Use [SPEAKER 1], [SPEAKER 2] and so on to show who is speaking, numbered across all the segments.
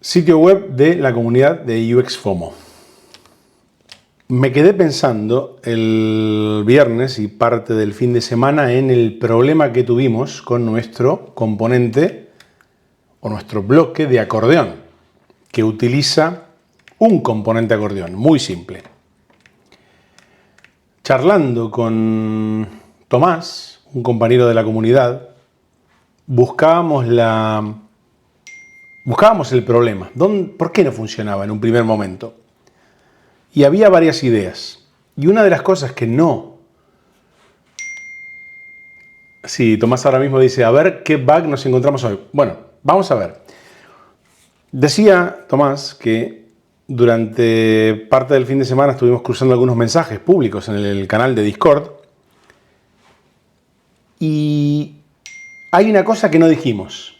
[SPEAKER 1] Sitio web de la comunidad de UX FOMO. Me quedé pensando el viernes y parte del fin de semana en el problema que tuvimos con nuestro componente o nuestro bloque de acordeón, que utiliza un componente acordeón muy simple. Charlando con Tomás, un compañero de la comunidad, buscábamos el problema. ¿Por qué no funcionaba en un primer momento? Y había varias ideas. Y una de las cosas que no... Sí, Tomás ahora mismo dice, a ver qué bug nos encontramos hoy. Bueno, vamos a ver. Decía Tomás que durante parte del fin de semana estuvimos cruzando algunos mensajes públicos en el canal de Discord. Y hay una cosa que no dijimos.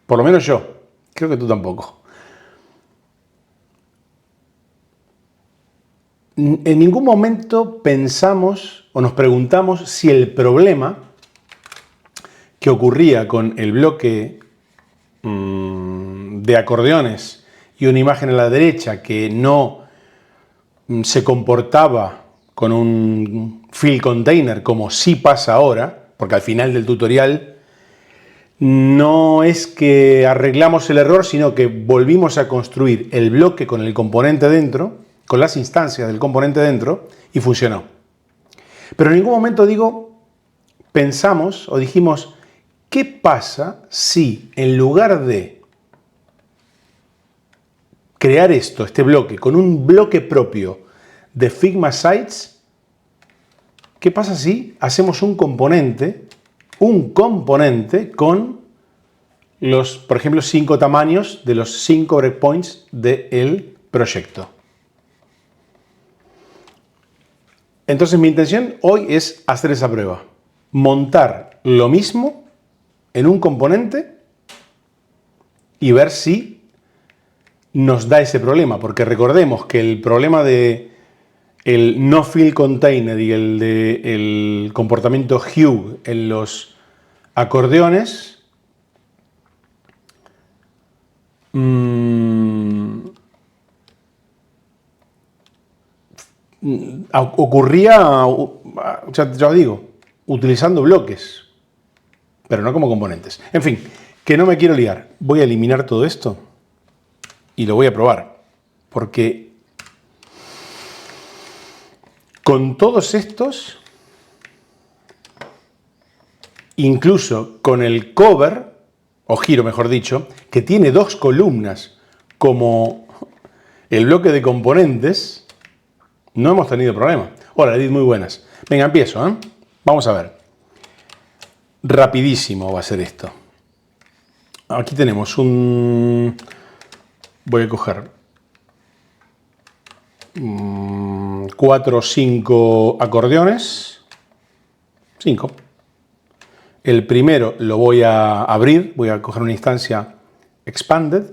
[SPEAKER 1] Por lo menos yo. Creo que tú tampoco. En ningún momento pensamos o nos preguntamos si el problema que ocurría con el bloque de acordeones y una imagen a la derecha que no se comportaba con un fill container como sí pasa ahora, porque al final del tutorial no es que arreglamos el error, sino que volvimos a construir el bloque con el componente dentro, con las instancias del componente dentro, y funcionó. Pero en ningún momento pensamos o dijimos, ¿qué pasa si en lugar de crear este bloque, con un bloque propio de Figma Sites, qué pasa si hacemos un componente con los, por ejemplo, 5 tamaños de los 5 breakpoints del proyecto? Entonces mi intención hoy es hacer esa prueba. Montar lo mismo en un componente y ver si nos da ese problema. Porque recordemos que el problema de el no fill container y el de el comportamiento hue en los acordeones ocurría, ya os digo, utilizando bloques, pero no como componentes. En fin, que no me quiero liar. Voy a eliminar todo esto y lo voy a probar, porque con todos estos, incluso con el cover, o giro mejor dicho, que tiene 2 columnas como el bloque de componentes, no hemos tenido problema. Hola, Edith, muy buenas. Venga, empiezo, ¿eh? Vamos a ver. Rapidísimo va a ser esto. Aquí tenemos un... Voy a coger 4 o 5 acordeones. 5. El primero lo voy a abrir. Voy a coger una instancia expanded.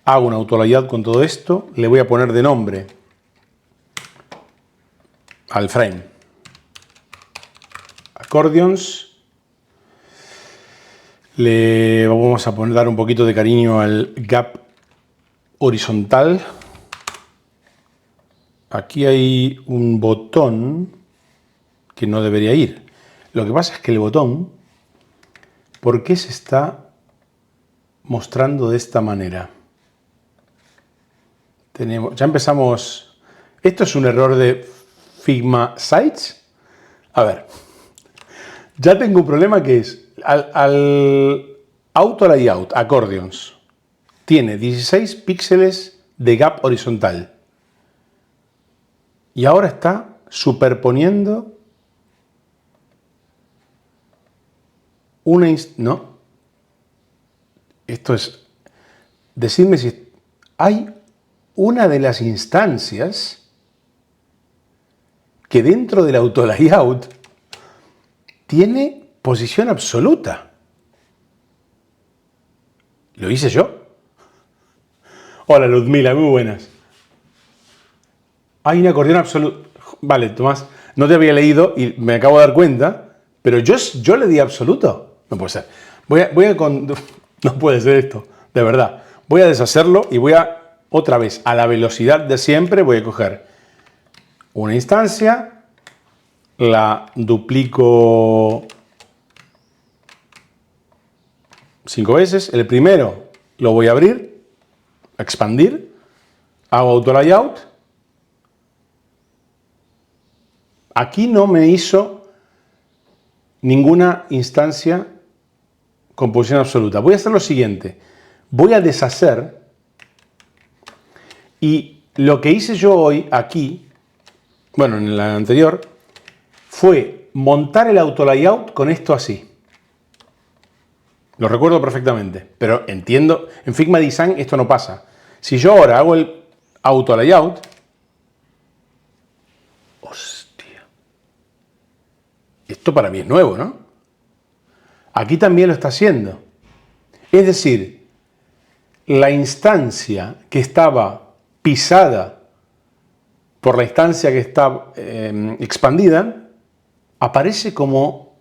[SPEAKER 1] Hago una auto layout con todo esto. Le voy a poner de nombre al frame accordions. Le vamos a dar un poquito de cariño al gap horizontal. Aquí hay un botón que no debería ir. Lo que pasa es que el botón, ¿por qué se está mostrando de esta manera? Ya empezamos. Esto es un error de Figma Sites. A ver, ya tengo un problema que es al auto layout accordions tiene 16 píxeles de gap horizontal y ahora está superponiendo no, esto es, decidme si hay una de las instancias que dentro del auto layout tiene posición absoluta. ¿Lo hice yo? Hola, Ludmila, muy buenas. Hay un acordeón absoluto. Vale, Tomás, no te había leído y me acabo de dar cuenta, pero yo le di absoluto. No puede ser. No puede ser esto, de verdad. Voy a deshacerlo y voy a, otra vez, a la velocidad de siempre, voy a coger una instancia, la duplico 5 veces. El primero lo voy a abrir, a expandir, hago auto layout. Aquí no me hizo ninguna instancia con posición absoluta. Voy a hacer lo siguiente. Voy a deshacer y lo que hice yo hoy aquí, bueno, en la anterior, fue montar el auto layout con esto así. Lo recuerdo perfectamente, pero entiendo, en Figma Design esto no pasa. Si yo ahora hago el auto layout, hostia, esto para mí es nuevo, ¿no? Aquí también lo está haciendo. Es decir, la instancia que estaba pisada por la instancia que está expandida, aparece como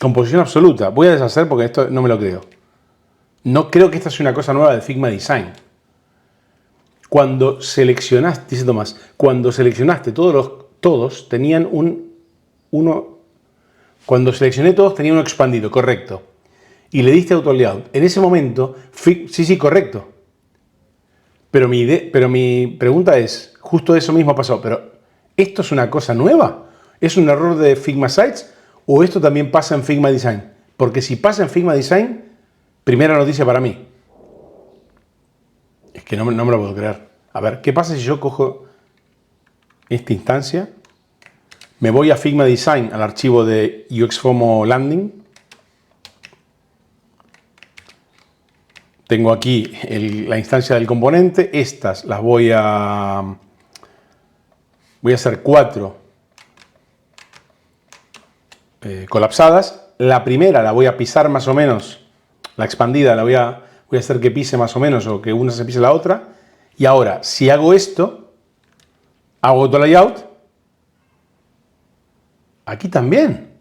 [SPEAKER 1] composición absoluta. Voy a deshacer porque esto no me lo creo. No creo que esta sea una cosa nueva de Figma Design. Cuando seleccionaste, dice Tomás, cuando seleccionaste todos tenían cuando seleccioné todos tenían uno expandido, correcto. Y le diste auto layout. En ese momento, sí, correcto. Pero mi pregunta es, justo eso mismo ha pasado, pero ¿esto es una cosa nueva? ¿Es un error de Figma Sites o esto también pasa en Figma Design? Porque si pasa en Figma Design, primera noticia para mí. Es que no me lo puedo creer. A ver, ¿qué pasa si yo cojo esta instancia? Me voy a Figma Design, al archivo de UXFOMO Landing. Tengo aquí la instancia del componente. Estas las voy a hacer 4 colapsadas. La primera la voy a pisar más o menos, la expandida la voy a hacer que pise más o menos o que una se pise la otra. Y ahora, si hago esto, hago auto layout, aquí también.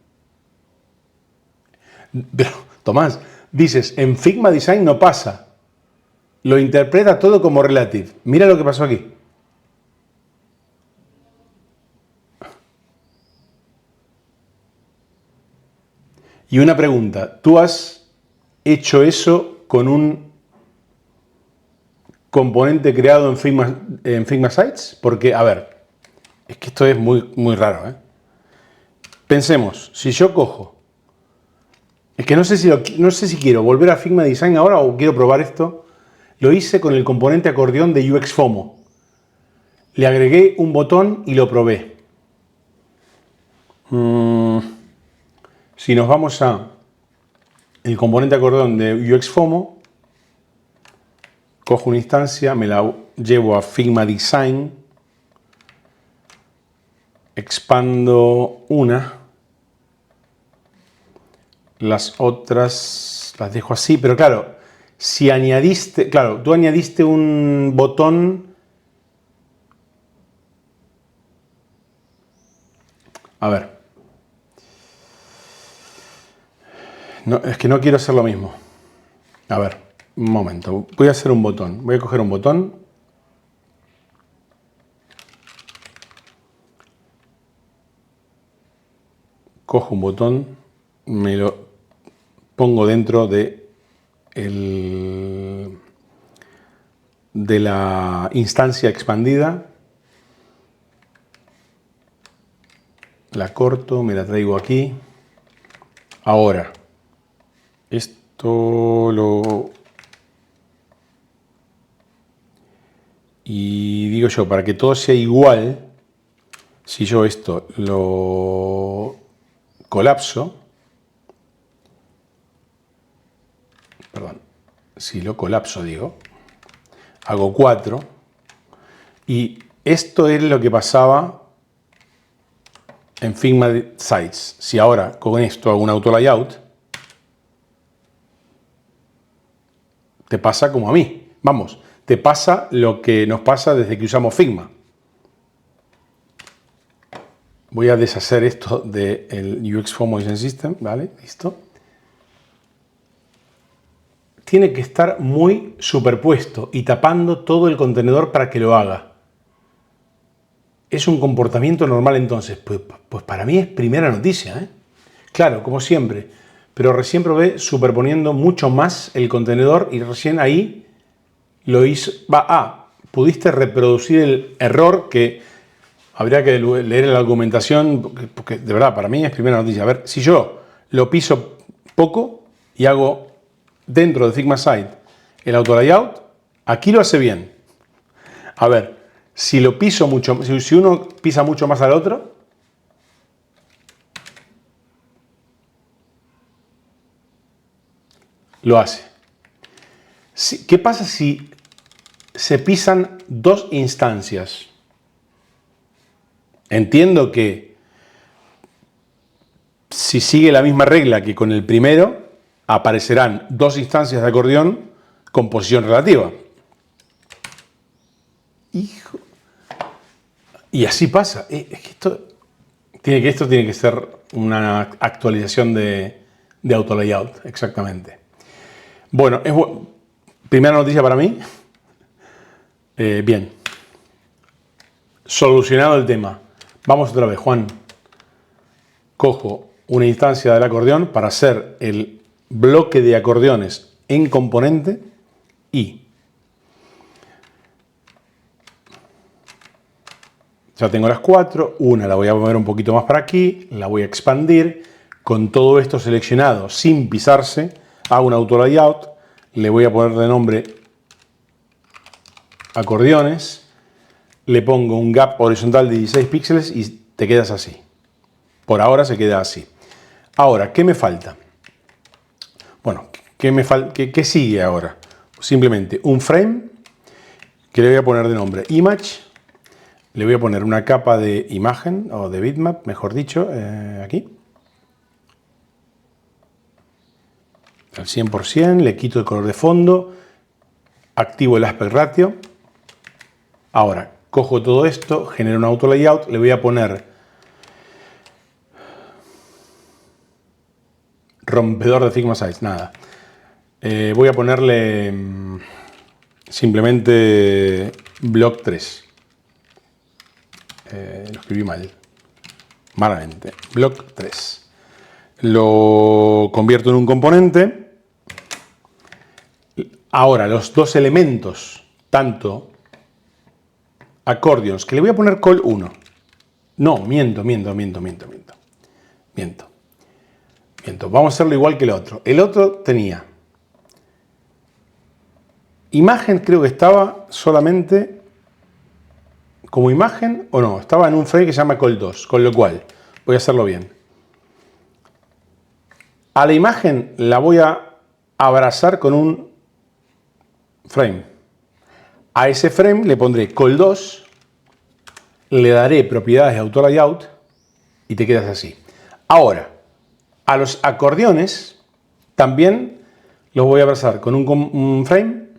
[SPEAKER 1] Pero, Tomás, dices, en Figma Design no pasa. Lo interpreta todo como relative. Mira lo que pasó aquí. Y una pregunta, ¿tú has hecho eso con un componente creado en Figma Sites? Porque, a ver, es que esto es muy raro, ¿eh? Pensemos, si yo cojo, es que no sé si quiero volver a Figma Design ahora o quiero probar esto. Lo hice con el componente acordeón de UXFOMO. Le agregué un botón y lo probé. Si nos vamos a el componente acordeón de UXFOMO, cojo una instancia, me la llevo a Figma Design, expando una, las otras las dejo así, pero claro, si añadiste, claro, tú añadiste un botón, a ver, no, es que no quiero hacer lo mismo. A ver, un momento, voy a hacer un botón, voy a coger un botón, cojo un botón, me lo pongo dentro de la instancia expandida, la corto, me la traigo aquí. Ahora, esto lo... Y digo yo, para que todo sea igual, si yo esto lo colapso, perdón, si lo colapso digo, hago 4 y esto es lo que pasaba en Figma Sites. Si ahora con esto hago un auto layout, te pasa como a mí. Vamos, te pasa lo que nos pasa desde que usamos Figma. Voy a deshacer esto del UXFOMO Design System, ¿vale? Listo. tiene que estar muy superpuesto y tapando todo el contenedor para que lo haga. ¿Es un comportamiento normal entonces? Pues para mí es primera noticia, ¿eh? Claro, como siempre, pero recién probé superponiendo mucho más el contenedor y recién ahí lo hizo. Pudiste reproducir el error que habría que leer en la argumentación, porque de verdad, para mí es primera noticia. A ver, si yo lo piso poco y hago dentro de Figma Site el auto layout, aquí lo hace bien. A ver, si lo piso mucho, si uno pisa mucho más al otro, lo hace. ¿Qué pasa si se pisan dos instancias? Entiendo que si sigue la misma regla que con el primero, aparecerán dos instancias de acordeón con posición relativa. Hijo. Y así pasa. Es que esto tiene que ser una actualización de auto layout, exactamente. Bueno, primera noticia para mí. Bien. Solucionado el tema. Vamos otra vez, Juan. Cojo una instancia del acordeón para hacer el bloque de acordeones en componente y ya tengo las cuatro. Una la voy a mover un poquito más para aquí, la voy a expandir. Con todo esto seleccionado sin pisarse, hago un auto layout, le voy a poner de nombre acordeones, le pongo un gap horizontal de 16 píxeles y te quedas así. Por ahora se queda así. Ahora, ¿qué me falta? Bueno, ¿qué sigue ahora? Simplemente un frame que le voy a poner de nombre image. Le voy a poner una capa de imagen o de bitmap, mejor dicho, aquí. Al 100%, le quito el color de fondo, activo el aspect ratio. Ahora, cojo todo esto, genero un auto layout, le voy a poner rompedor de Figma Size, nada. Voy a ponerle simplemente block 3. Lo escribí malamente. Block 3. Lo convierto en un componente. Ahora, los dos elementos, tanto accordions, que le voy a poner call 1. No, miento. Vamos a hacerlo igual que el otro. El otro tenía imagen, creo que estaba solamente como imagen, o no, estaba en un frame que se llama call 2, con lo cual voy a hacerlo bien. A la imagen la voy a abrazar con un frame. A ese frame le pondré call 2, le daré propiedades de auto layout y te quedas así. Ahora, a los acordeones también los voy a abrazar con un frame,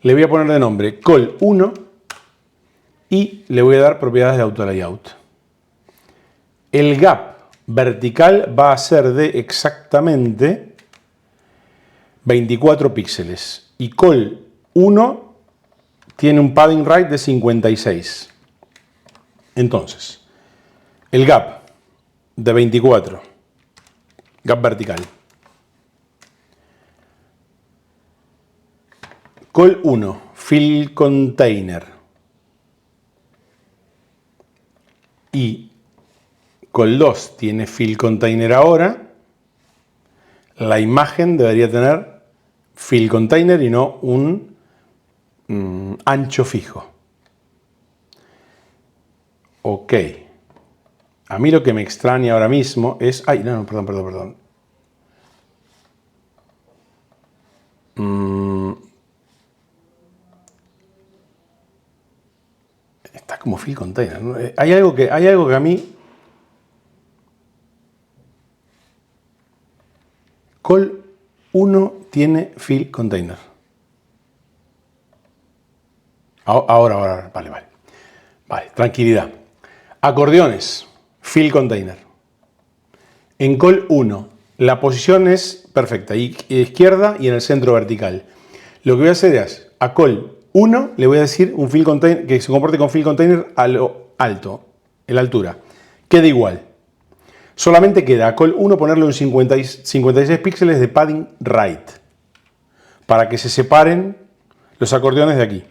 [SPEAKER 1] le voy a poner de nombre call 1 y le voy a dar propiedades de auto layout. El gap vertical va a ser de exactamente 24 píxeles y call 1 tiene un padding right de 56. Entonces, el gap de 24, gap vertical. Call 1, fill container. Y call 2 tiene fill container ahora. La imagen debería tener fill container y no un ancho fijo. Ok. A mí lo que me extraña ahora mismo es... Ay, no, perdón. Está como fill container, ¿no? Hay algo que a mí... Call 1 tiene fill container. Ahora. Vale, tranquilidad. Acordeones, fill container. En call 1 La posición es perfecta, izquierda y en el centro vertical. Lo que voy a hacer es, a call 1 le voy a decir un fill container que se comporte con fill container a lo alto, en la altura. Queda igual. Solamente queda a call 1 ponerle un 56 píxeles de padding right, para que se separen los acordeones de aquí.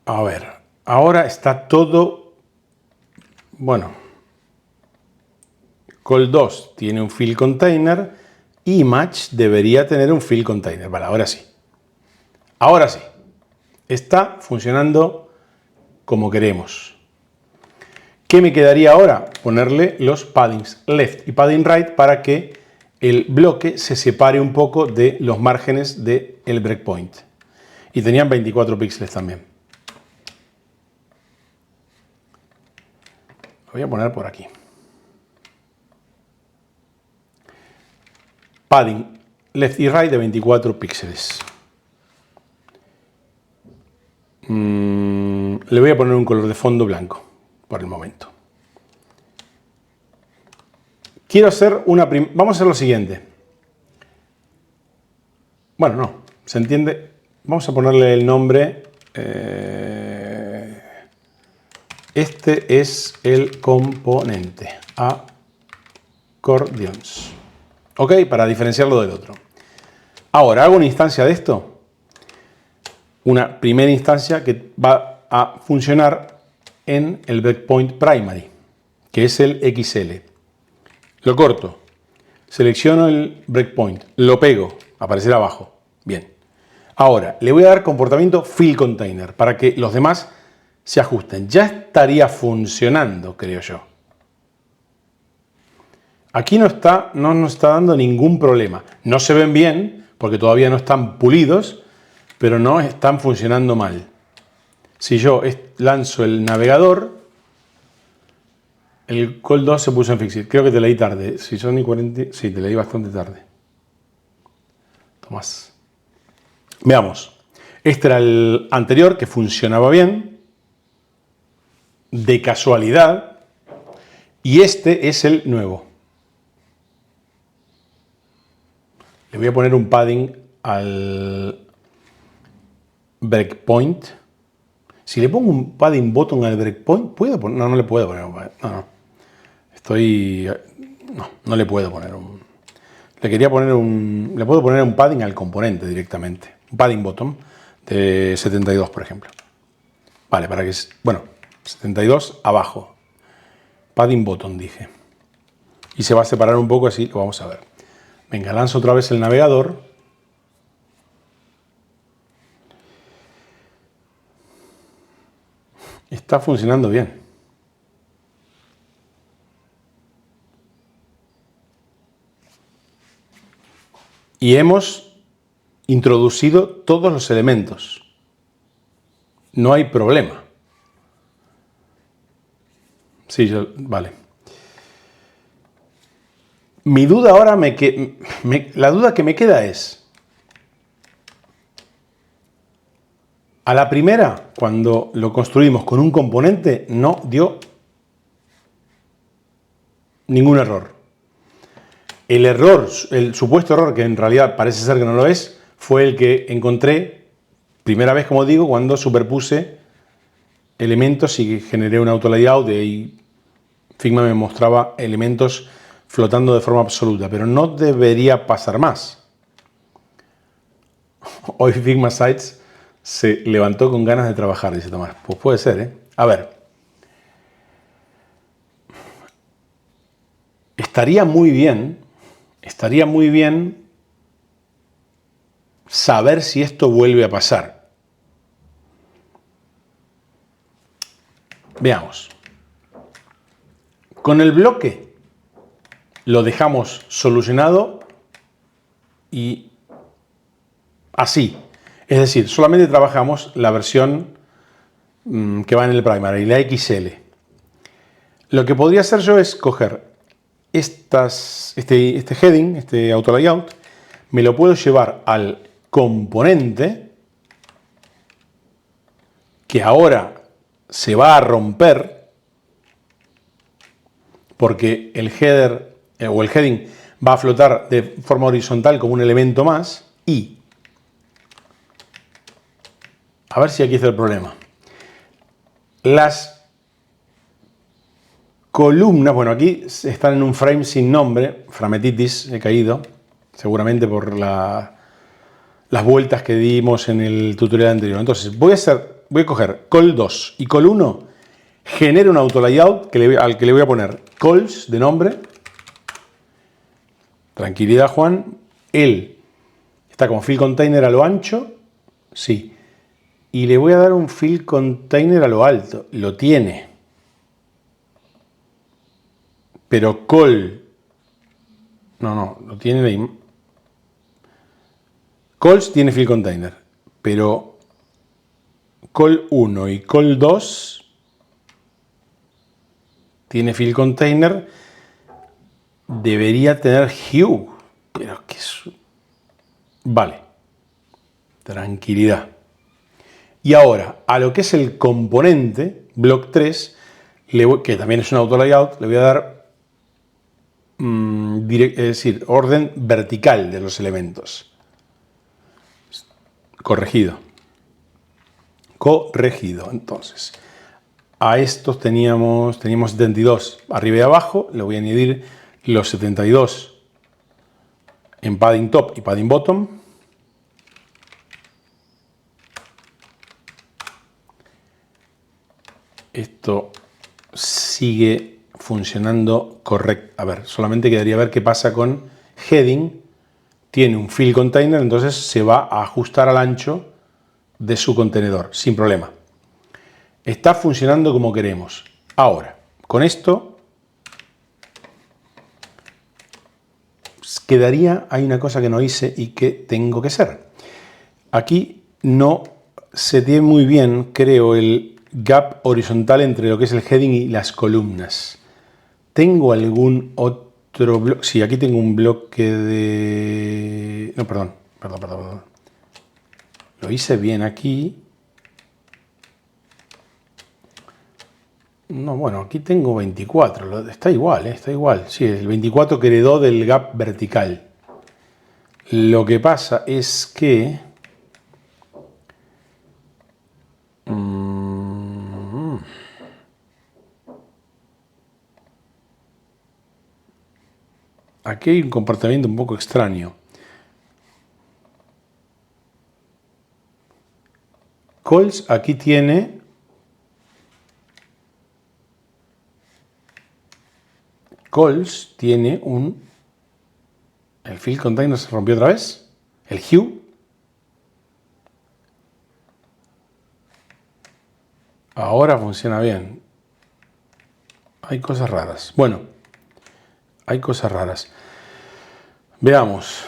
[SPEAKER 1] A ver, ahora está todo, bueno, call 2 tiene un fill container, image debería tener un fill container. Vale, ahora sí. Ahora sí. Está funcionando como queremos. ¿Qué me quedaría ahora? Ponerle los paddings left y padding right para que el bloque se separe un poco de los márgenes del breakpoint. Y tenían 24 píxeles también. Lo voy a poner por aquí. Padding left y right de 24 píxeles. Le voy a poner un color de fondo blanco por el momento. Quiero hacer vamos a hacer lo siguiente. Bueno, no, se entiende. Vamos a ponerle el nombre. Este es el componente. Accordions. Ok, para diferenciarlo del otro. Ahora, hago una instancia de esto. Una primera instancia que va a funcionar en el breakpoint primary, que es el XL. Lo corto, selecciono el breakpoint, lo pego, aparecerá abajo. Bien. Ahora, le voy a dar comportamiento fill container para que los demás se ajusten. Ya estaría funcionando, creo yo. Aquí no nos está dando ningún problema. No se ven bien porque todavía no están pulidos, pero no están funcionando mal. Si yo lanzo el navegador, el call 2 se puso en fixed. Creo que te leí tarde. Si son y 40, sí, te leí bastante tarde. Tomás. Veamos. Este era el anterior que funcionaba bien, de casualidad, y este es el nuevo. Le voy a poner un padding al breakpoint. Si le pongo un padding button al breakpoint, ¿puedo poner? No, no le puedo poner un padding. No. No le puedo poner un... Le puedo poner un padding al componente directamente. Un padding bottom de 72, por ejemplo. Vale, para que... Bueno, 72 abajo. Padding bottom, dije. Y se va a separar un poco, así lo vamos a ver. Venga, lanzo otra vez el navegador. Está funcionando bien. Y hemos introducido todos los elementos. No hay problema. Sí, vale. Mi duda ahora, la duda que me queda es, a la primera, cuando lo construimos con un componente, no dio ningún error. El supuesto error, que en realidad parece ser que no lo es, fue el que encontré, primera vez, como digo, cuando superpuse elementos y generé un auto layout y Figma me mostraba elementos flotando de forma absoluta, pero no debería pasar más. Hoy Figma Sites se levantó con ganas de trabajar, dice Tomás. Pues puede ser, ¿eh? A ver. Estaría muy bien saber si esto vuelve a pasar. Veamos. Con el bloque lo dejamos solucionado y así. Es decir, solamente trabajamos la versión que va en el primary, la XL. Lo que podría hacer yo es coger este heading, este auto layout, me lo puedo llevar al componente que ahora se va a romper porque el header o el heading va a flotar de forma horizontal como un elemento más y a ver si aquí está el problema. Las columnas, bueno, aquí están en un frame sin nombre, frametitis, he caído, seguramente por las vueltas que dimos en el tutorial anterior. Entonces, voy a coger col 2 y col 1, genero un autolayout al que le voy a poner cols de nombre. Tranquilidad, Juan. Él está como fill container a lo ancho, sí. Y le voy a dar un fill container a lo alto. Lo tiene. Pero col... No, lo tiene ahí. Cols tiene fill container. Pero col 1 y col 2 tiene fill container. Debería tener hue. Pero que es... Vale. Tranquilidad. Y ahora, a lo que es el componente, block 3, que también es un autolayout, le voy a dar es decir, orden vertical de los elementos. Corregido. Entonces, a estos teníamos 72 arriba y abajo, le voy a añadir los 72 en padding top y padding bottom. Esto sigue funcionando correcto. A ver, solamente quedaría ver qué pasa con heading. Tiene un fill container, entonces se va a ajustar al ancho de su contenedor, sin problema. Está funcionando como queremos. Ahora, con esto quedaría, hay una cosa que no hice y que tengo que hacer. Aquí no se tiene muy bien, creo, el gap horizontal entre lo que es el heading y las columnas. ¿Tengo algún otro bloque? Sí, aquí tengo un bloque de... No, perdón. Lo hice bien aquí. No, bueno, aquí tengo 24. Está igual, está igual. Sí, el 24 que heredó del gap vertical. Lo que pasa es que... Aquí hay un comportamiento un poco extraño. Cols aquí tiene... Cols tiene un... ¿El fill container se rompió otra vez? ¿El hue? Ahora funciona bien. Hay cosas raras. Bueno, hay cosas raras. Veamos.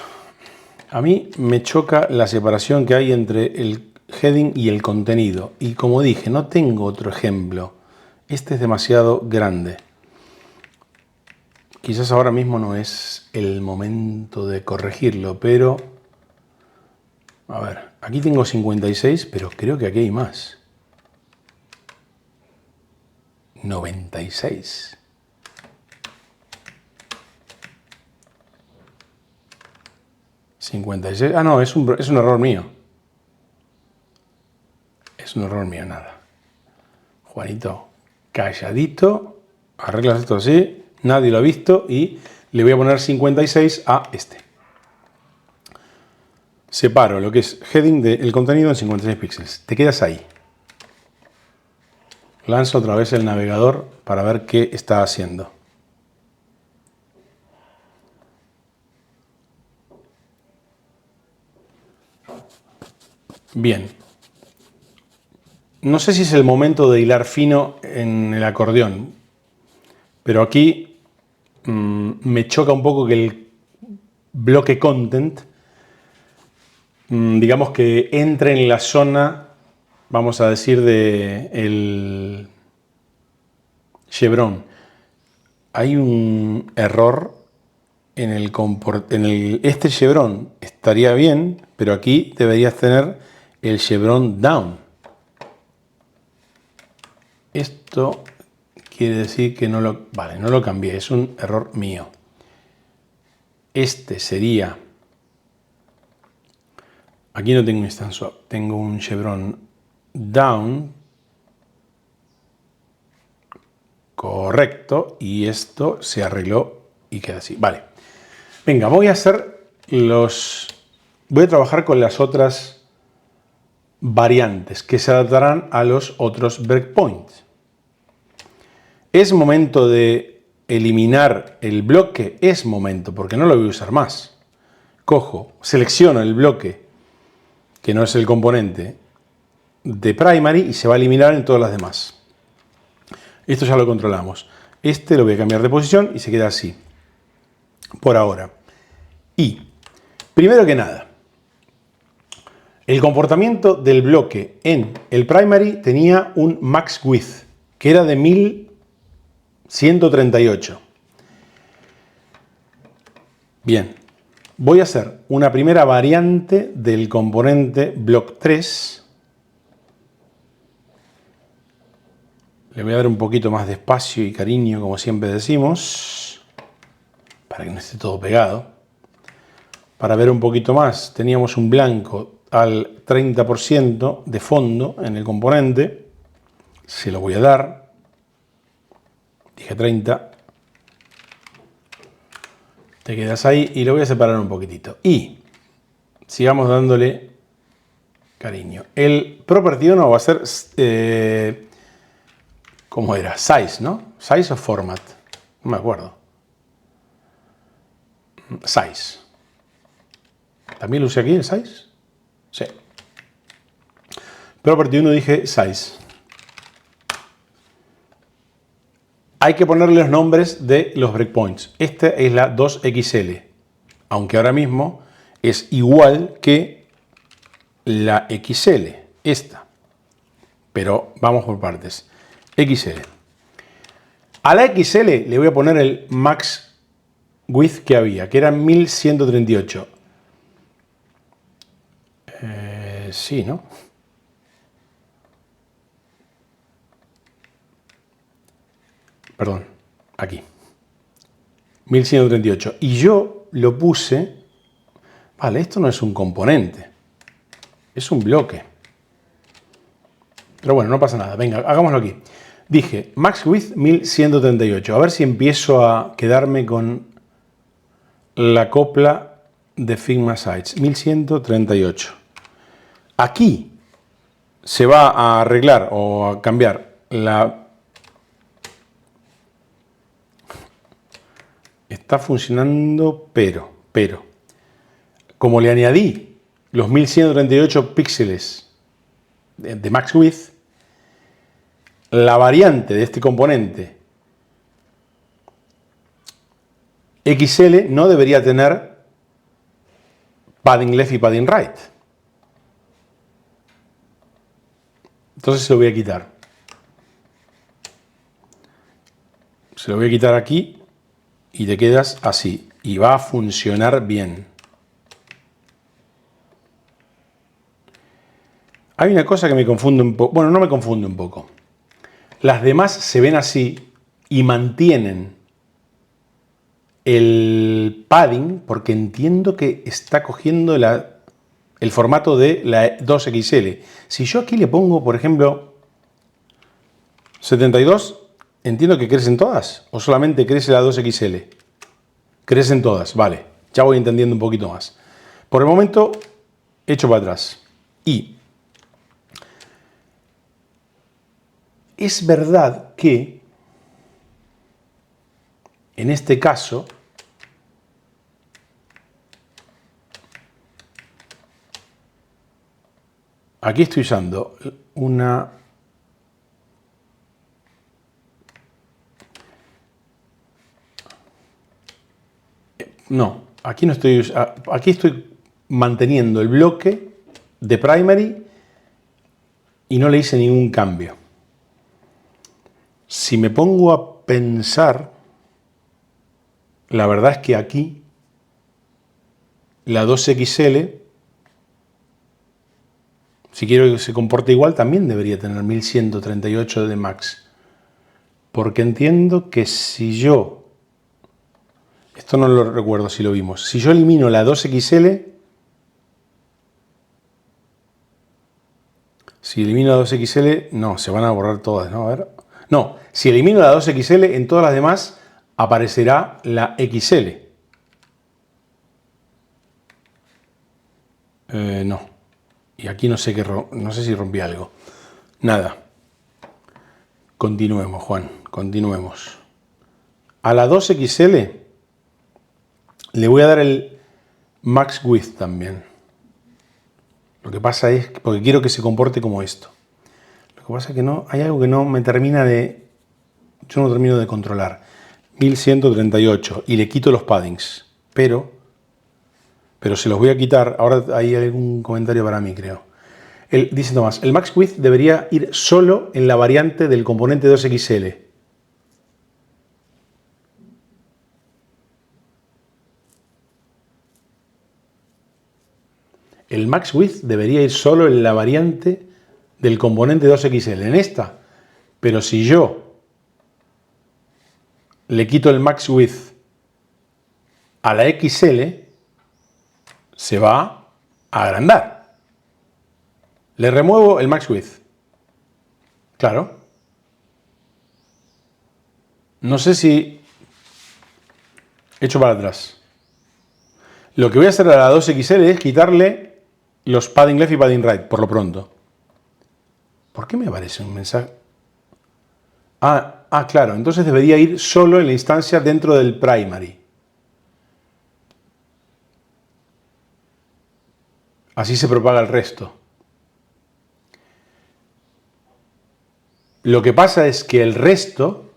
[SPEAKER 1] A mí me choca la separación que hay entre el heading y el contenido. Y como dije, no tengo otro ejemplo. Este es demasiado grande. Quizás ahora mismo no es el momento de corregirlo, pero... A ver, aquí tengo 56, pero creo que aquí hay más. 96. Ah, no, es un error mío. Es un error mío, nada. Juanito, calladito, arreglas esto así, nadie lo ha visto y le voy a poner 56 a este. Separo lo que es heading del contenido en 56 píxeles. Te quedas ahí. Lanzo otra vez el navegador para ver qué está haciendo. Bien. No sé si es el momento de hilar fino en el acordeón, pero aquí me choca un poco que el bloque content, digamos que entre en la zona, vamos a decir, de el chevron. Hay un error en este chevron. Estaría bien, pero aquí deberías tener el chevron down. Esto quiere decir que no lo... Vale, no lo cambié, es un error mío. Este sería... Aquí no tengo instant swap, tengo un chevron down. Correcto, y esto se arregló y queda así. Vale. Venga, voy a trabajar con las otras variantes que se adaptarán a los otros breakpoints. ¿Es momento de eliminar el bloque? Es momento, porque no lo voy a usar más. Cojo, selecciono el bloque, que no es el componente, de primary y se va a eliminar en todas las demás. Esto ya lo controlamos. Este lo voy a cambiar de posición y se queda así. Por ahora. Y, primero que nada, el comportamiento del bloque en el primary tenía un max width, que era de 1138. Bien, voy a hacer una primera variante del componente block 3. Le voy a dar un poquito más de espacio y cariño, como siempre decimos, para que no esté todo pegado. Para ver un poquito más, teníamos un blanco al 30% de fondo en el componente. Se lo voy a dar. Dije 30. Te quedas ahí y lo voy a separar un poquitito. Y sigamos dándole cariño. El property 1 va a ser... ¿cómo era? Size, ¿no? Size o format. No me acuerdo. Size. ¿También lo usé aquí el size? Sí. Property 1 dije size. Hay que ponerle los nombres de los breakpoints. Esta es la 2XL. Aunque ahora mismo es igual que la XL. Esta. Pero vamos por partes. XL. A la XL le voy a poner el max width que había, que era 1138. Sí, ¿no? Perdón, aquí. 1138. Y yo lo puse... Vale, esto no es un componente. Es un bloque. Pero bueno, no pasa nada. Venga, hagámoslo aquí. Dije, max width 1138. A ver si empiezo a quedarme con la copla de Figma Sites. 1138. Aquí se va a arreglar o a cambiar la... Está funcionando, pero, como le añadí los 1138 píxeles de max width, la variante de este componente XL no debería tener padding left y padding right. Entonces se lo voy a quitar. Se lo voy a quitar aquí y te quedas así. Y va a funcionar bien. Hay una cosa que me confunde un poco. Bueno, no me confunde un poco. Las demás se ven así y mantienen el padding porque entiendo que está cogiendo el formato de la 2XL. Si yo aquí le pongo, por ejemplo, 72, entiendo que crecen todas o solamente crece la 2XL. Crecen todas, vale. Ya voy entendiendo un poquito más. Por el momento, echo para atrás. Y es verdad que en este caso aquí estoy usando una... No, aquí no estoy... Aquí estoy manteniendo el bloque de primary y no le hice ningún cambio. Si me pongo a pensar, la verdad es que aquí la 2XL, si quiero que se comporte igual, también debería tener 1138 de max. Porque entiendo que si yo, esto no lo recuerdo si lo vimos, si yo elimino la 2XL, si elimino la 2XL, no, se van a borrar todas, ¿no? A ver. No, si elimino la 2XL, en todas las demás aparecerá la XL. No. Y aquí no sé qué, no sé si rompí algo. Nada. Continuemos, Juan, continuemos. A la 2XL le voy a dar el max width también. Lo que pasa es que, porque quiero que se comporte como esto. Lo que pasa es que no, hay algo que no me termina de, yo no termino de controlar. 1138 y le quito los paddings, pero se los voy a quitar. Ahora hay algún comentario para mí, creo. Dice Tomás, el max width debería ir solo en la variante del componente 2XL. El max width debería ir solo en la variante del componente 2XL, en esta. Pero si yo le quito el max width a la XL, se va a agrandar. Le remuevo el max width. Claro. No sé si echo para atrás. Lo que voy a hacer a la 2XL es quitarle los padding left y padding right, por lo pronto. ¿Por qué me aparece un mensaje? Claro, entonces debería ir solo en la instancia dentro del primary. Así se propaga el resto. Lo que pasa es que el resto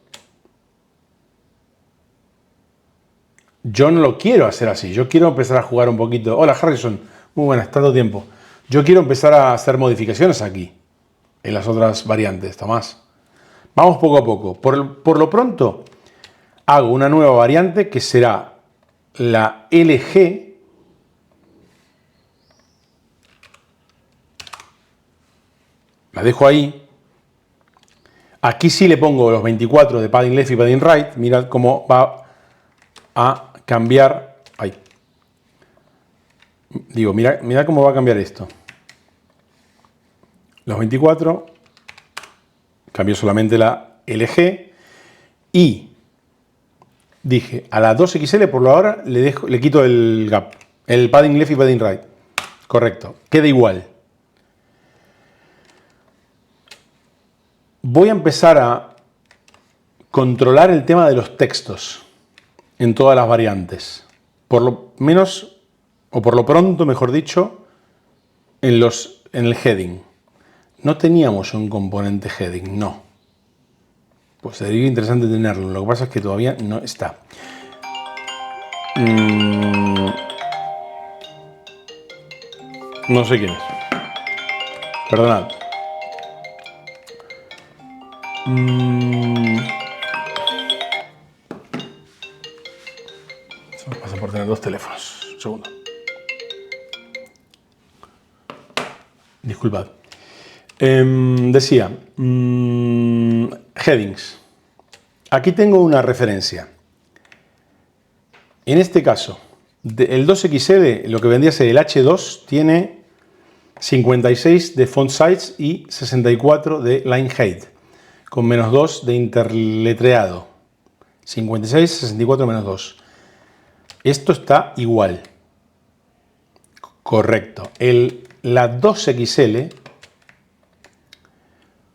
[SPEAKER 1] yo no lo quiero hacer así. Yo quiero empezar a jugar un poquito. Hola Harrison, muy buenas, tanto tiempo. Yo quiero empezar a hacer modificaciones aquí, en las otras variantes, Tomás. Vamos poco a poco. Por lo pronto, hago una nueva variante que será la LG. La dejo ahí. Aquí sí le pongo los 24 de padding left y padding right. Mirad cómo va a cambiar. Ahí. Digo, mirad cómo va a cambiar esto. Los 24. Cambió solamente la LG. Y dije, a la 2XL por lo ahora le quito el gap. El padding left y padding right. Correcto. Queda igual. Voy a empezar a controlar el tema de los textos en todas las variantes. Por lo menos, o por lo pronto, mejor dicho, en el heading. No teníamos un componente heading, no. Pues sería interesante tenerlo. Lo que pasa es que todavía no está. No sé quién es. Perdonad. Se me pasa por tener dos teléfonos. Un segundo. Disculpad. Decía, headings. Aquí tengo una referencia. En este caso, el 2XL, lo que vendría a ser el H2, tiene 56 de font size y 64 de line height, con -2 de interletreado. 56, 64, -2. Esto está igual. Correcto. La 2XL,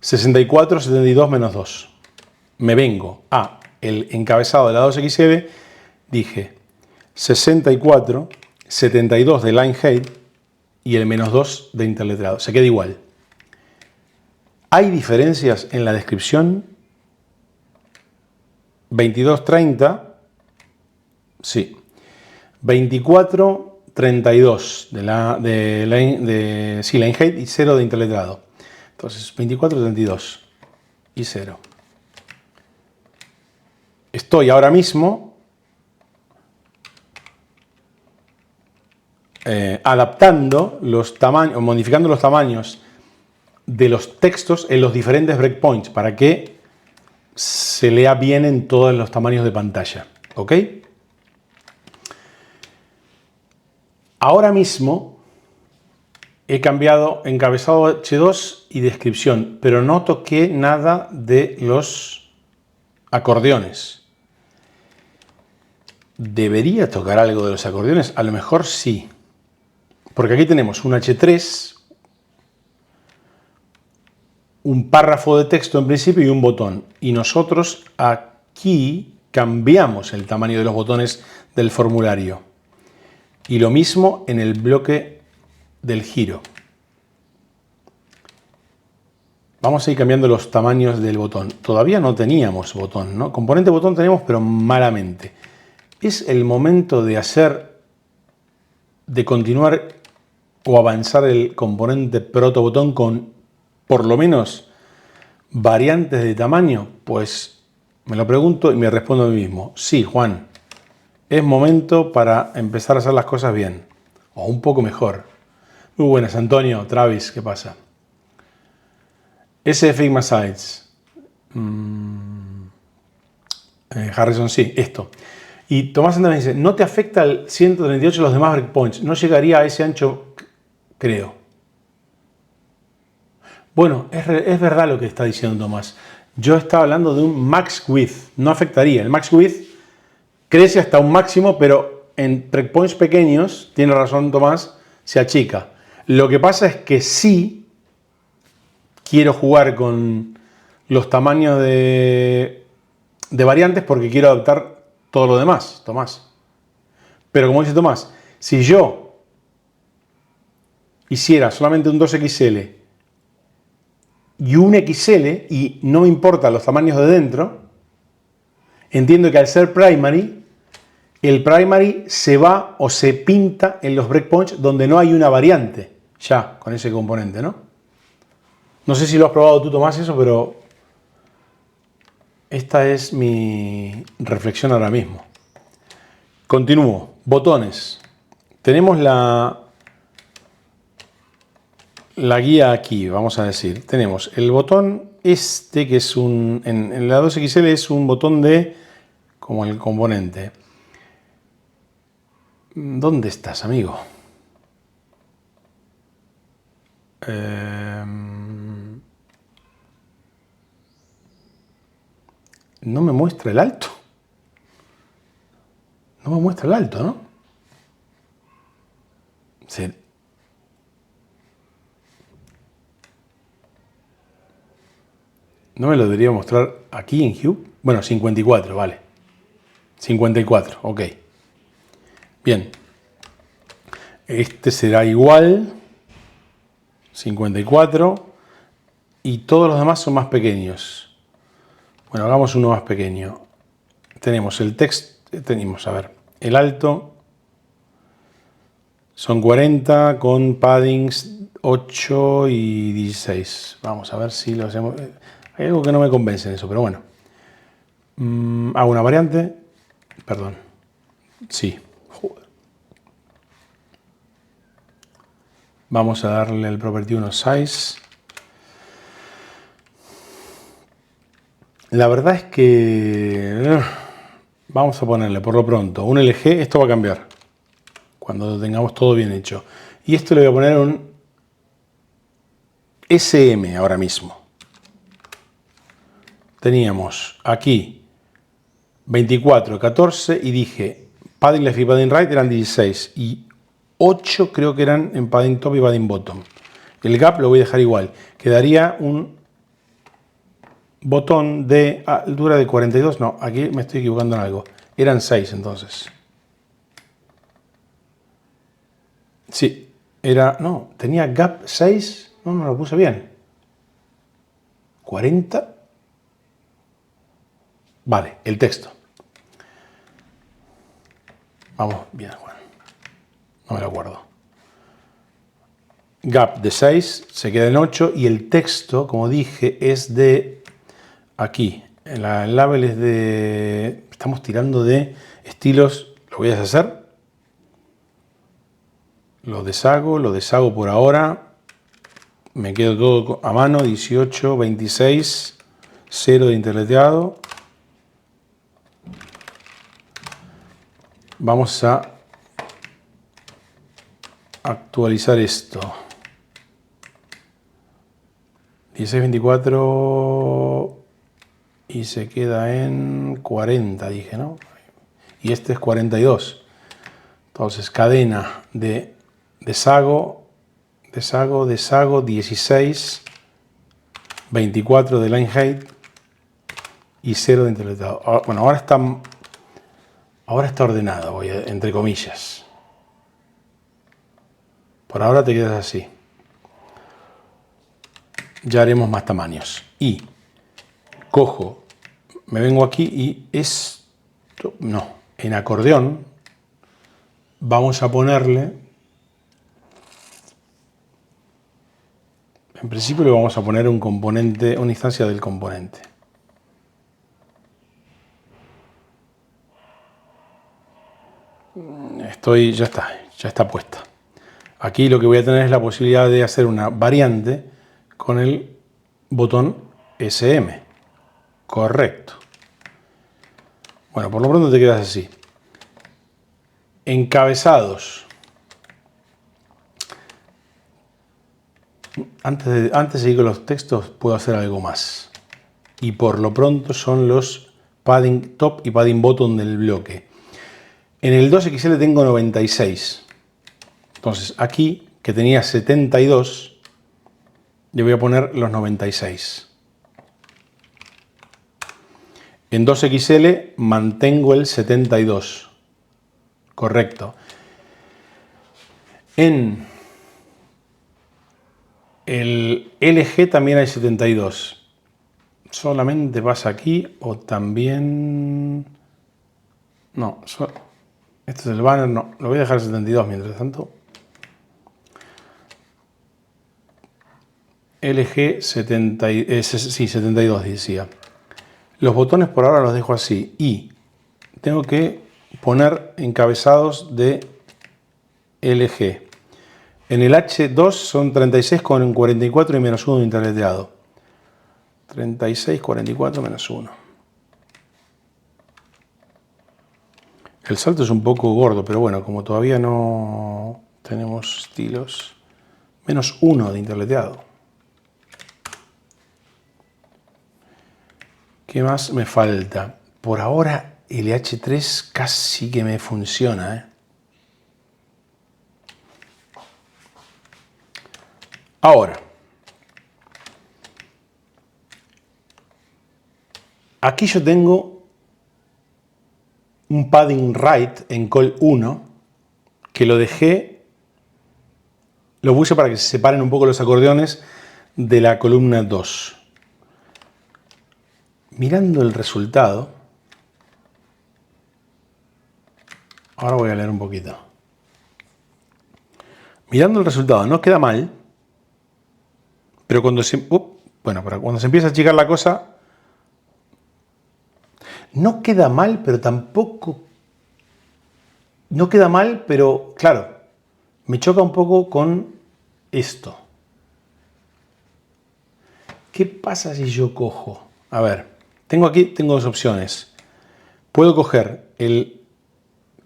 [SPEAKER 1] 64, 72, -2. Me vengo a el encabezado de la 2XL, dije 64, 72 de line height y el -2 de interletreado. Se queda igual. ¿Hay diferencias en la descripción? 22-30, sí. 24-32 de line height y 0 de interletreado. Entonces, 24-32 y 0. Estoy ahora mismo adaptando los tamaños, modificando los tamaños de los textos en los diferentes breakpoints para que se lea bien en todos los tamaños de pantalla. ¿Ok? Ahora mismo he cambiado encabezado H2 y descripción, pero no toqué nada de los acordeones. ¿Debería tocar algo de los acordeones? A lo mejor sí. Porque aquí tenemos un H3, un párrafo de texto en principio y un botón. Y nosotros aquí cambiamos el tamaño de los botones del formulario. Y lo mismo en el bloque del giro. Vamos a ir cambiando los tamaños del botón. Todavía no teníamos botón, ¿no? Componente botón tenemos, pero malamente. Es el momento de continuar o avanzar el componente protobotón con por lo menos variantes de tamaño. Pues me lo pregunto y me respondo a mí mismo. Sí, Juan, es momento para empezar a hacer las cosas bien. O un poco mejor. Muy buenas, Antonio, Travis, ¿qué pasa? ese Figma Sites. Harrison, sí, esto. Y Tomás Andrés dice, ¿no te afecta el 138 los demás breakpoints? No llegaría a ese ancho, creo. Bueno, es verdad lo que está diciendo Tomás. Yo estaba hablando de un max width. No afectaría. El max width crece hasta un máximo, pero en breakpoints pequeños, tiene razón Tomás, se achica. Lo que pasa es que sí quiero jugar con los tamaños de variantes porque quiero adaptar todo lo demás, Tomás. Pero como dice Tomás, si yo hiciera solamente un 2XL y un XL y no me importan los tamaños de dentro, entiendo que al ser primary, el primary se va o se pinta en los breakpoints donde no hay una variante ya con ese componente, ¿no? No sé si lo has probado tú, Tomás, eso, pero esta es mi reflexión ahora mismo. Continúo. Botones. Tenemos la guía aquí, vamos a decir. Tenemos el botón este, que es en la 2XL es un botón de, como el componente. ¿Dónde estás, amigo? No me muestra el alto. No me muestra el alto, ¿no? Sí. ¿No me lo debería mostrar aquí en Hue? Bueno, 54, vale. 54, ok. Bien. Este será igual. 54. Y todos los demás son más pequeños. Bueno, hagamos uno más pequeño. Tenemos el texto, tenemos, a ver, el alto. Son 40 con paddings 8 y 16. Vamos a ver si lo hacemos. Hay algo que no me convence en eso, pero bueno. Hago una variante. Perdón. Sí. Joder. Vamos a darle al property 1 size. La verdad es que vamos a ponerle por lo pronto un LG. Esto va a cambiar cuando tengamos todo bien hecho. Y esto le voy a poner un SM ahora mismo. Teníamos aquí 24, 14 y dije padding left y padding right eran 16 y 8 creo que eran en padding top y padding bottom. El gap lo voy a dejar igual. Quedaría un botón de altura de 42. No, aquí me estoy equivocando en algo. Eran 6 entonces. Sí, era... No, tenía gap 6. No lo puse bien. 40. Vale, el texto. Vamos, bien, Juan. No me lo acuerdo. Gap de 6, se queda en 8 y el texto, como dije, es de aquí. El label es de... Estamos tirando de estilos. Lo voy a deshacer. Lo deshago por ahora. Me quedo todo a mano, 18, 26, 0 de interleteado. Vamos a actualizar esto. 1624 y se queda en 40, dije, ¿no? Y este es 42. Entonces, cadena de deshago, 16, 24 de line height y 0 de interletado. Bueno, ahora está ordenado, entre comillas. Por ahora te quedas así. Ya haremos más tamaños. Y cojo, me vengo aquí y esto, no, en acordeón vamos a ponerle, en principio le vamos a poner un componente, una instancia del componente. Ya está puesta. Aquí lo que voy a tener es la posibilidad de hacer una variante con el botón SM. Correcto. Bueno, por lo pronto te quedas así. Encabezados. Antes de seguir con los textos, puedo hacer algo más. Y por lo pronto son los padding top y padding bottom del bloque. En el 2XL tengo 96. Entonces aquí, que tenía 72, le voy a poner los 96. En 2XL mantengo el 72. Correcto. En el LG también hay 72. Solamente pasa aquí o también... No, este es el banner, no. Lo voy a dejar 72 mientras tanto. LG 72 decía. Los botones por ahora los dejo así y tengo que poner encabezados de LG. En el H2 son 36 con 44 y menos 1 de interleteado. 36, 44, menos 1. El salto es un poco gordo, pero bueno, como todavía no tenemos estilos, menos 1 de interleteado. ¿Qué más me falta? Por ahora el H3 casi que me funciona, Ahora, aquí yo tengo un padding right en call 1 que lo puse para que se separen un poco los acordeones de la columna 2. Mirando el resultado, ahora voy a leer un poquito. Mirando el resultado, no queda mal, pero cuando cuando se empieza a achicar la cosa, no queda mal, pero tampoco... No queda mal, pero claro, me choca un poco con esto. ¿Qué pasa si yo cojo? A ver, tengo dos opciones. Puedo coger el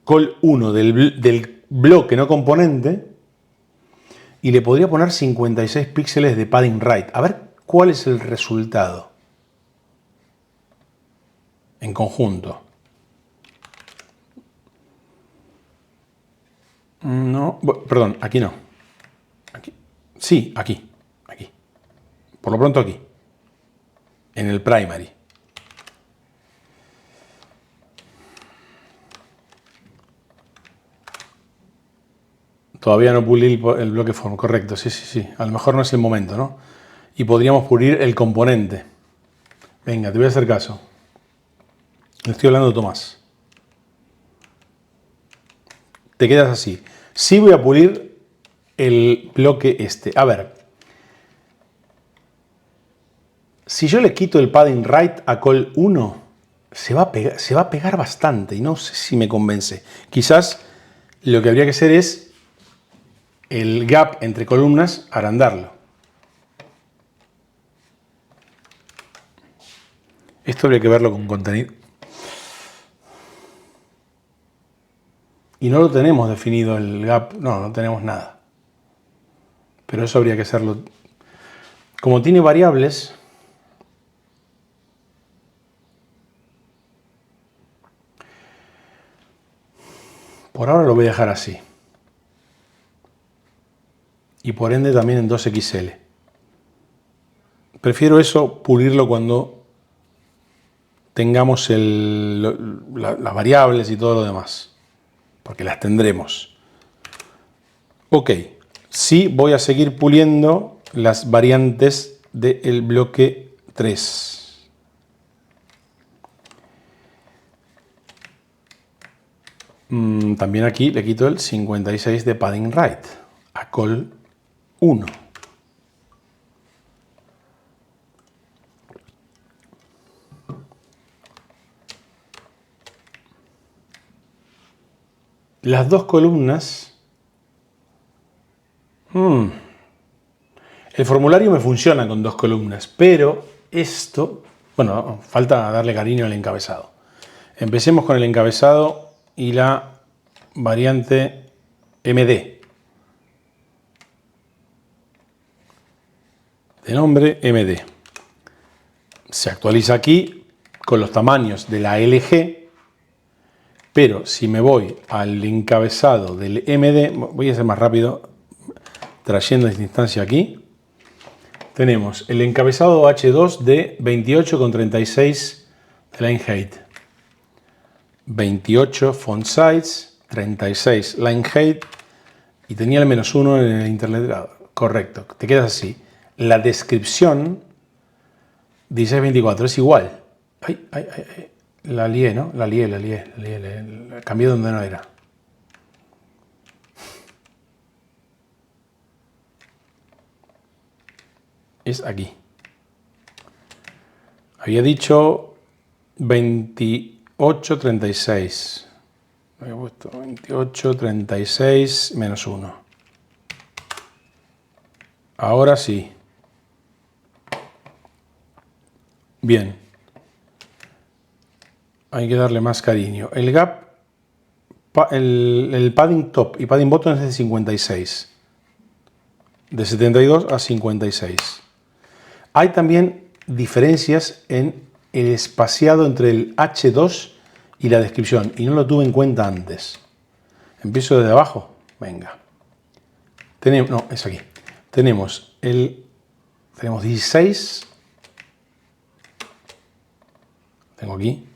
[SPEAKER 1] call 1 del bloque no componente y le podría poner 56 píxeles de padding right. A ver cuál es el resultado en conjunto. No, perdón, aquí no. Aquí. Sí, aquí. Por lo pronto aquí. En el primary. Todavía no pulí el bloque form, correcto, sí. A lo mejor no es el momento, ¿no? Y podríamos pulir el componente. Venga, te voy a hacer caso. Le estoy hablando a Tomás. Te quedas así. Sí voy a pulir el bloque este. A ver. Si yo le quito el padding right a call 1, se va a pegar bastante y no sé si me convence. Quizás lo que habría que hacer es el gap entre columnas, agrandarlo. Esto habría que verlo con contenido. Y no lo tenemos definido el gap, no tenemos nada. Pero eso habría que hacerlo. Como tiene variables, por ahora lo voy a dejar así. Y por ende también en 2XL. Prefiero eso pulirlo cuando tengamos las variables y todo lo demás. Porque las tendremos. Ok, sí voy a seguir puliendo las variantes del bloque 3. También aquí le quito el 56 de padding right a col 1. Las dos columnas. El formulario me funciona con dos columnas, pero esto, bueno, falta darle cariño al encabezado. Empecemos con el encabezado y la variante MD. De nombre MD. Se actualiza aquí con los tamaños de la LG, pero si me voy al encabezado del MD, voy a ser más rápido trayendo esta instancia aquí. Tenemos el encabezado H2 de 28,36 de line height, 28 font size, 36 line height y tenía el -1 en el internet. Correcto, te quedas así. La descripción 1624 es igual. Ay, ay, ay, la lié, ¿no? La lié. Cambié donde no era. Es aquí. Había dicho 28,36. Había puesto 28,36 -1. Ahora sí. Bien. Hay que darle más cariño. El gap, el padding top y padding bottom es de 56. De 72 a 56. Hay también diferencias en el espaciado entre el H2 y la descripción, y no lo tuve en cuenta antes. Empiezo desde abajo. Venga. No, es aquí. Tenemos 16. Tengo aquí.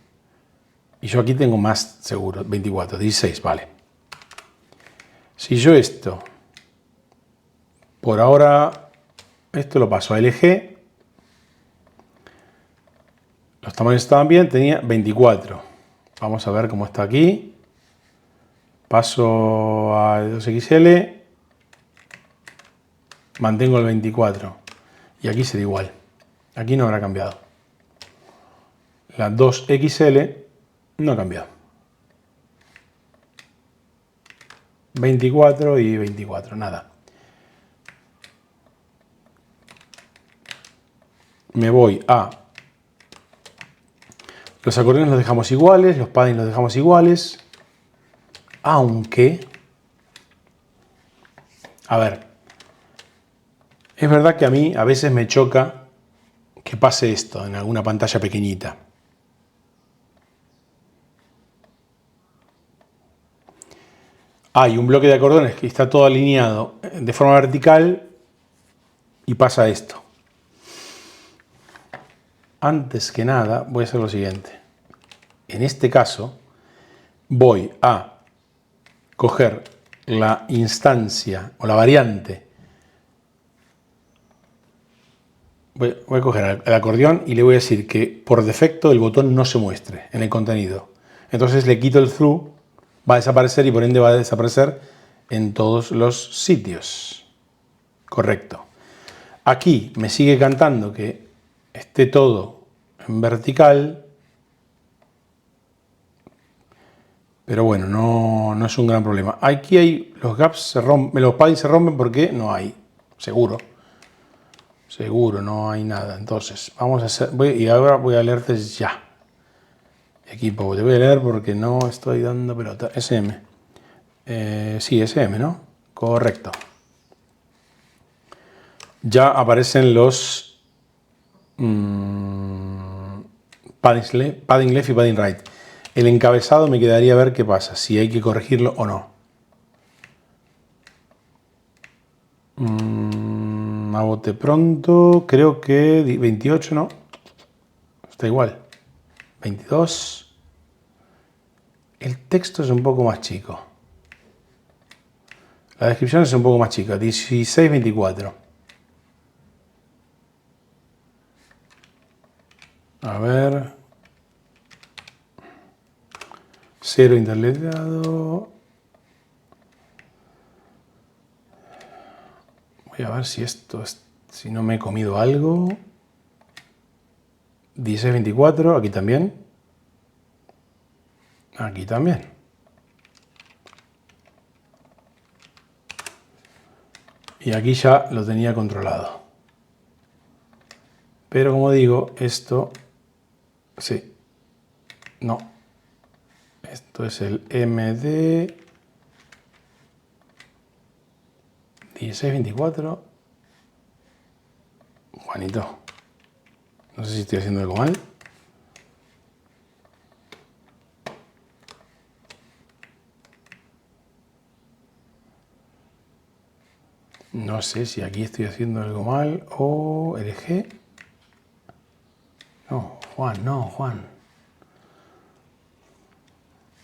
[SPEAKER 1] Y yo aquí tengo más seguro, 24, 16, vale. Si yo esto, por ahora, esto lo paso a LG. Los tamaños estaban bien, tenía 24. Vamos a ver cómo está aquí. Paso a 2XL. Mantengo el 24. Y aquí será igual. Aquí no habrá cambiado. La 2XL no ha cambiado. 24 y 24, nada. Me voy a... Los acordeones los dejamos iguales, los paddings los dejamos iguales. Aunque... A ver. Es verdad que a mí a veces me choca que pase esto en alguna pantalla pequeñita. Hay un bloque de acordeones que está todo alineado de forma vertical y pasa esto. Antes que nada voy a hacer lo siguiente. En este caso voy a coger la instancia o la variante. Voy a coger el acordeón y le voy a decir que por defecto el botón no se muestre en el contenido. Entonces le quito el through, va a desaparecer y por ende va a desaparecer en todos los sitios. Correcto. Aquí me sigue cantando que esté todo en vertical, pero bueno, no es un gran problema. Aquí los gaps se rompen, los paddings se rompen porque no hay, seguro. Seguro, no hay nada. Entonces, vamos a hacer... y ahora voy a leerte ya. Equipo, te voy a leer porque no estoy dando pelota. SM. Sí, SM, ¿no? Correcto. Ya aparecen los padding left y padding right. El encabezado me quedaría a ver qué pasa, si hay que corregirlo o no. A bote pronto, creo que 28, ¿no? Está igual. 22. El texto es un poco más chico. La descripción es un poco más chica. 16, 24. A ver. 0 interletado. Voy a ver si esto es, si no me he comido algo. 16, 24. Aquí también. Aquí también. Y aquí ya lo tenía controlado. Pero como digo, esto... Sí. No. Esto es el MD 1624. Juanito. No sé si estoy haciendo algo mal. No sé si aquí estoy haciendo algo mal o LG. No, Juan.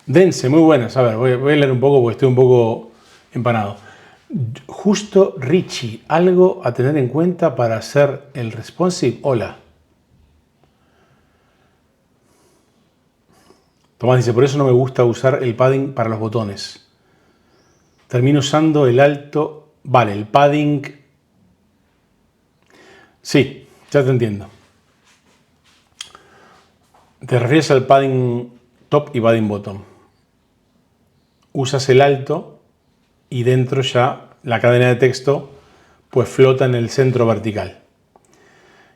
[SPEAKER 1] Dense, muy buenas. A ver, voy a leer un poco porque estoy un poco empanado. Justo Richie, algo a tener en cuenta para hacer el responsive. Hola. Tomás dice, por eso no me gusta usar el padding para los botones. Termino usando el alto. Vale, el padding. Sí, ya te entiendo. Te refieres al padding top y padding bottom. Usas el alto y dentro ya la cadena de texto pues flota en el centro vertical.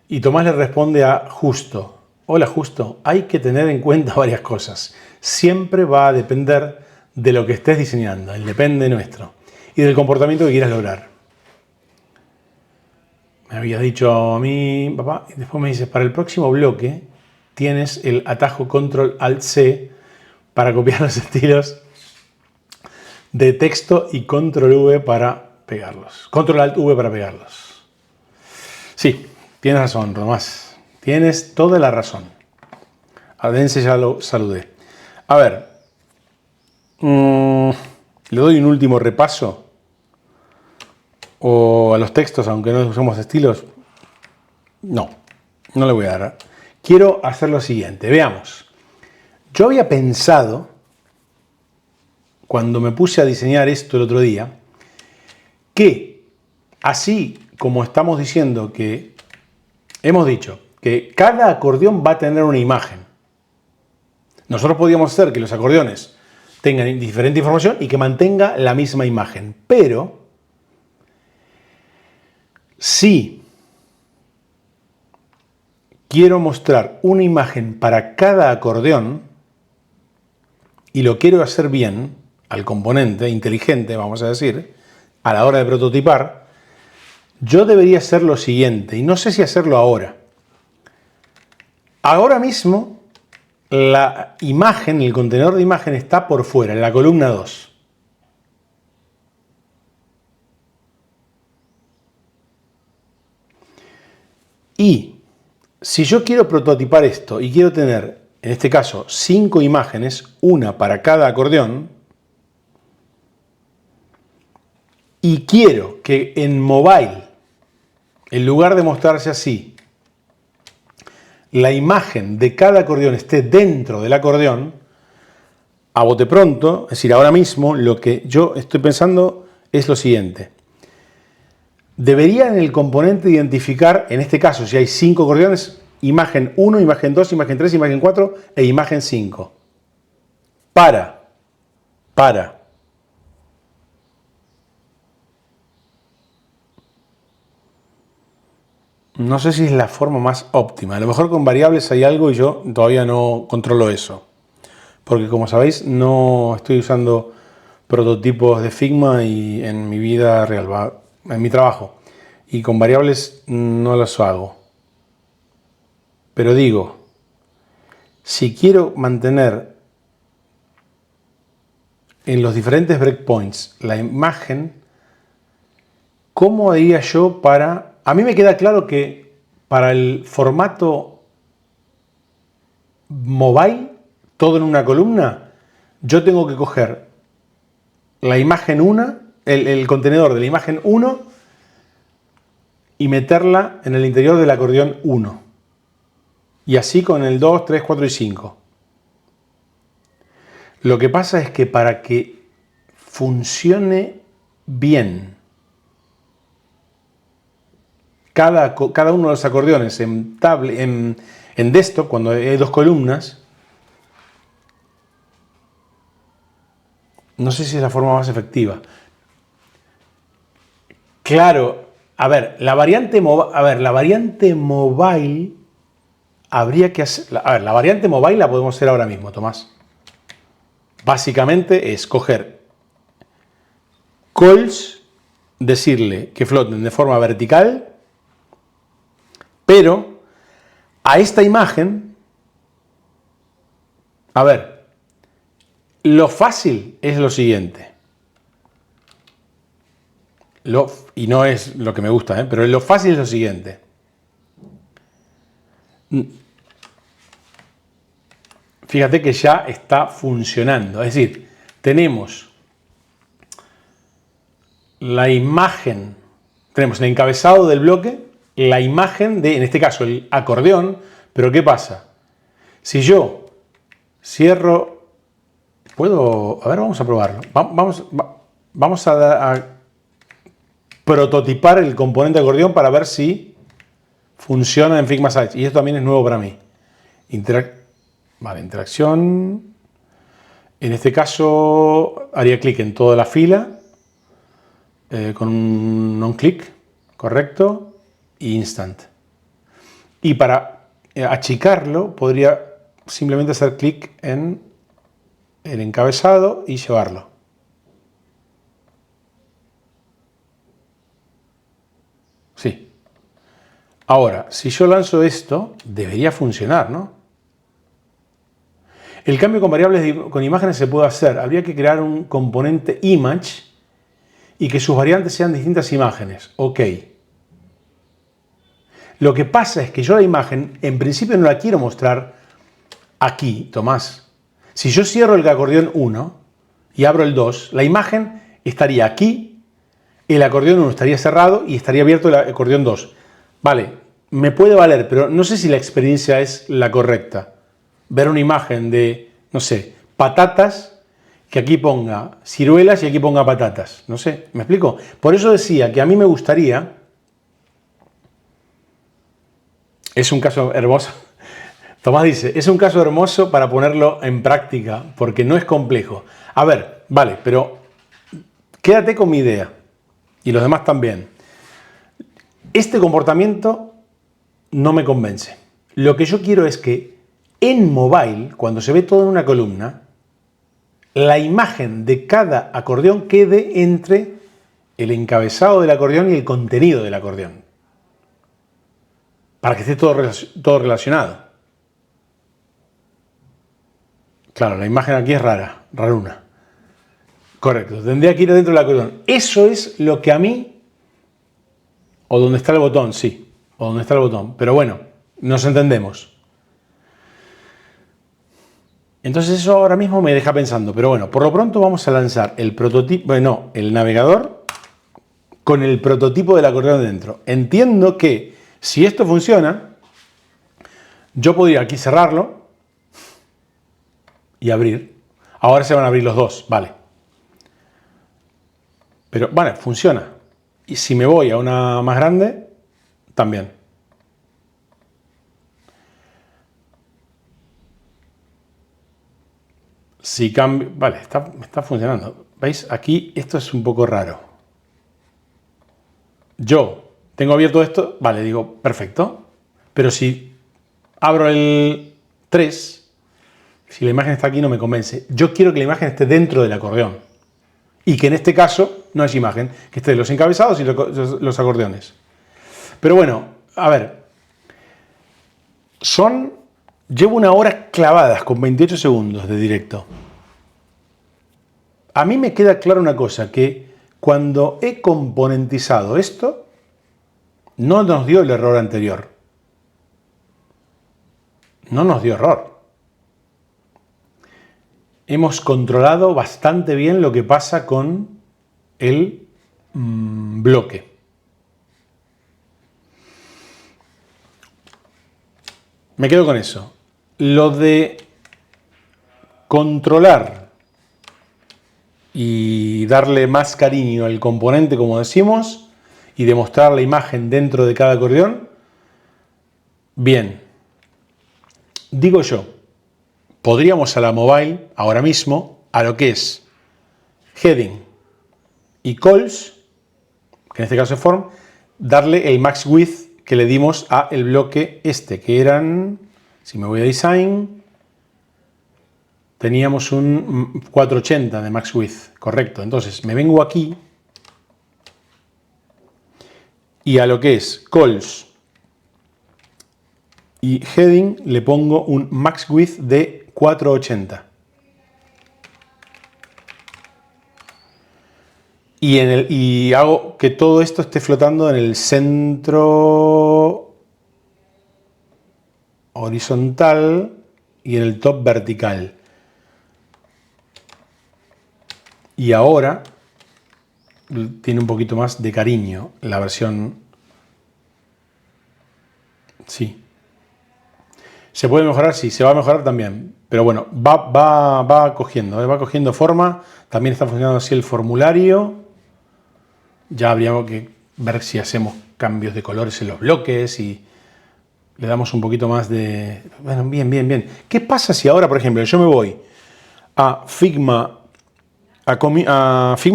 [SPEAKER 1] Y Tomás le responde a Justo. Hola Justo, hay que tener en cuenta varias cosas. Siempre va a depender de lo que estés diseñando, el depende nuestro, y del comportamiento que quieras lograr. Me habías dicho a mí, papá, y después me dices, para el próximo bloque tienes el atajo Control-Alt-C para copiar los estilos de texto y Control-V para pegarlos. Control-Alt-V para pegarlos. Sí, tienes razón, Tomás. Tienes toda la razón. A Dense ya lo saludé. A ver, le doy un último repaso o a los textos, aunque no usamos estilos. No le voy a dar. Quiero hacer lo siguiente, veamos. Yo había pensado, cuando me puse a diseñar esto el otro día, que así como estamos diciendo que hemos dicho que cada acordeón va a tener una imagen, nosotros podríamos hacer que los acordeones tengan diferente información y que mantenga la misma imagen. Pero si quiero mostrar una imagen para cada acordeón y lo quiero hacer bien al componente inteligente, vamos a decir, a la hora de prototipar, yo debería hacer lo siguiente, y no sé si hacerlo ahora. Ahora mismo la imagen, el contenedor de imagen está por fuera, en la columna 2. Y si yo quiero prototipar esto y quiero tener, en este caso, 5 imágenes, una para cada acordeón, y quiero que en mobile, en lugar de mostrarse así, la imagen de cada acordeón esté dentro del acordeón, a bote pronto, es decir, ahora mismo, lo que yo estoy pensando es lo siguiente. Debería en el componente identificar, en este caso, si hay 5 acordeones, imagen 1, imagen 2, imagen 3, imagen 4 e imagen 5. Para. No sé si es la forma más óptima. A lo mejor con variables hay algo y yo todavía no controlo eso. Porque como sabéis, no estoy usando prototipos de Figma y en mi vida real, en mi trabajo. Y con variables no las hago. Pero digo, si quiero mantener en los diferentes breakpoints la imagen, ¿cómo haría yo para...? A mí me queda claro que para el formato mobile, todo en una columna, yo tengo que coger la imagen 1, el contenedor de la imagen 1 y meterla en el interior del acordeón 1. Y así con el 2, 3, 4 y 5. Lo que pasa es que para que funcione bien cada uno de los acordeones en desktop, cuando hay dos columnas, no sé si es la forma más efectiva. Claro, a ver, la variante mobile habría que hacer... A ver, la variante mobile la podemos hacer ahora mismo, Tomás. Básicamente es coger calls, decirle que floten de forma vertical, pero a esta imagen, a ver, lo fácil es lo siguiente. Y no es lo que me gusta, pero lo fácil es lo siguiente. Fíjate que ya está funcionando. Es decir, tenemos la imagen, tenemos el encabezado del bloque, la imagen de, en este caso, el acordeón. Pero ¿qué pasa? Si yo cierro, puedo, a ver, vamos a probarlo. Vamos a prototipar el componente acordeón para ver si funciona en Figma Sites. Y esto también es nuevo para mí. Interacción. En este caso haría clic en toda la fila con un on-click, correcto, y instant. Y para achicarlo podría simplemente hacer clic en el encabezado y llevarlo. Sí. Ahora, si yo lanzo esto, debería funcionar, ¿no? El cambio con variables con imágenes se puede hacer. Habría que crear un componente image y que sus variantes sean distintas imágenes. Ok. Lo que pasa es que yo la imagen, en principio, no la quiero mostrar aquí, Tomás. Si yo cierro el acordeón 1 y abro el 2, la imagen estaría aquí, el acordeón 1 estaría cerrado y estaría abierto el acordeón 2. Vale, me puede valer, pero no sé si la experiencia es la correcta. Ver una imagen de, no sé, patatas, que aquí ponga ciruelas y aquí ponga patatas. No sé, ¿me explico? Por eso decía que a mí me gustaría... Es un caso hermoso. Tomás dice, es un caso hermoso para ponerlo en práctica, porque no es complejo. A ver, vale, pero quédate con mi idea, y los demás también. Este comportamiento no me convence. Lo que yo quiero es que en mobile, cuando se ve todo en una columna, la imagen de cada acordeón quede entre el encabezado del acordeón y el contenido del acordeón, para que esté todo relacionado. Claro, la imagen aquí es raruna. Correcto, tendría que ir dentro del acordeón. Eso es lo que a mí... O donde está el botón, sí. O donde está el botón. Pero bueno, nos entendemos. Entonces eso ahora mismo me deja pensando. Pero bueno, por lo pronto vamos a lanzar el prototipo... Bueno, el navegador con el prototipo del acordeón dentro. Entiendo que si esto funciona, yo podría aquí cerrarlo y abrir. Ahora se van a abrir los dos, vale. Pero, vale, funciona. Y si me voy a una más grande, también. Si cambio... Vale, está funcionando. ¿Veis? Aquí esto es un poco raro. Yo tengo abierto esto, vale, digo, perfecto. Pero si abro el 3, si la imagen está aquí no me convence. Yo quiero que la imagen esté dentro del acordeón. Y que en este caso no es imagen, que esté los encabezados y los acordeones. Pero bueno, a ver. Llevo 1 hora clavadas con 28 segundos de directo. A mí me queda clara una cosa, que cuando he componentizado esto, no nos dio el error anterior. No nos dio error. Hemos controlado bastante bien lo que pasa con el bloque. Me quedo con eso. Lo de controlar y darle más cariño al componente, como decimos, y demostrar la imagen dentro de cada acordeón, bien. Digo yo, podríamos a la mobile, ahora mismo, a lo que es heading y calls, que en este caso es form, darle el max width que le dimos a el bloque este, que eran, si me voy a design, teníamos un 480 de max width, correcto. Entonces me vengo aquí y a lo que es calls y heading le pongo un max width de 480. Y hago que todo esto esté flotando en el centro horizontal y en el top vertical. Y ahora tiene un poquito más de cariño la versión. Sí. ¿Se puede mejorar? Sí, se va a mejorar también. Pero bueno, va cogiendo forma. También está funcionando así el formulario. Ya habría que ver si hacemos cambios de colores en los bloques y le damos un poquito más de... Bueno, bien. ¿Qué pasa si ahora, por ejemplo, yo me voy a Figma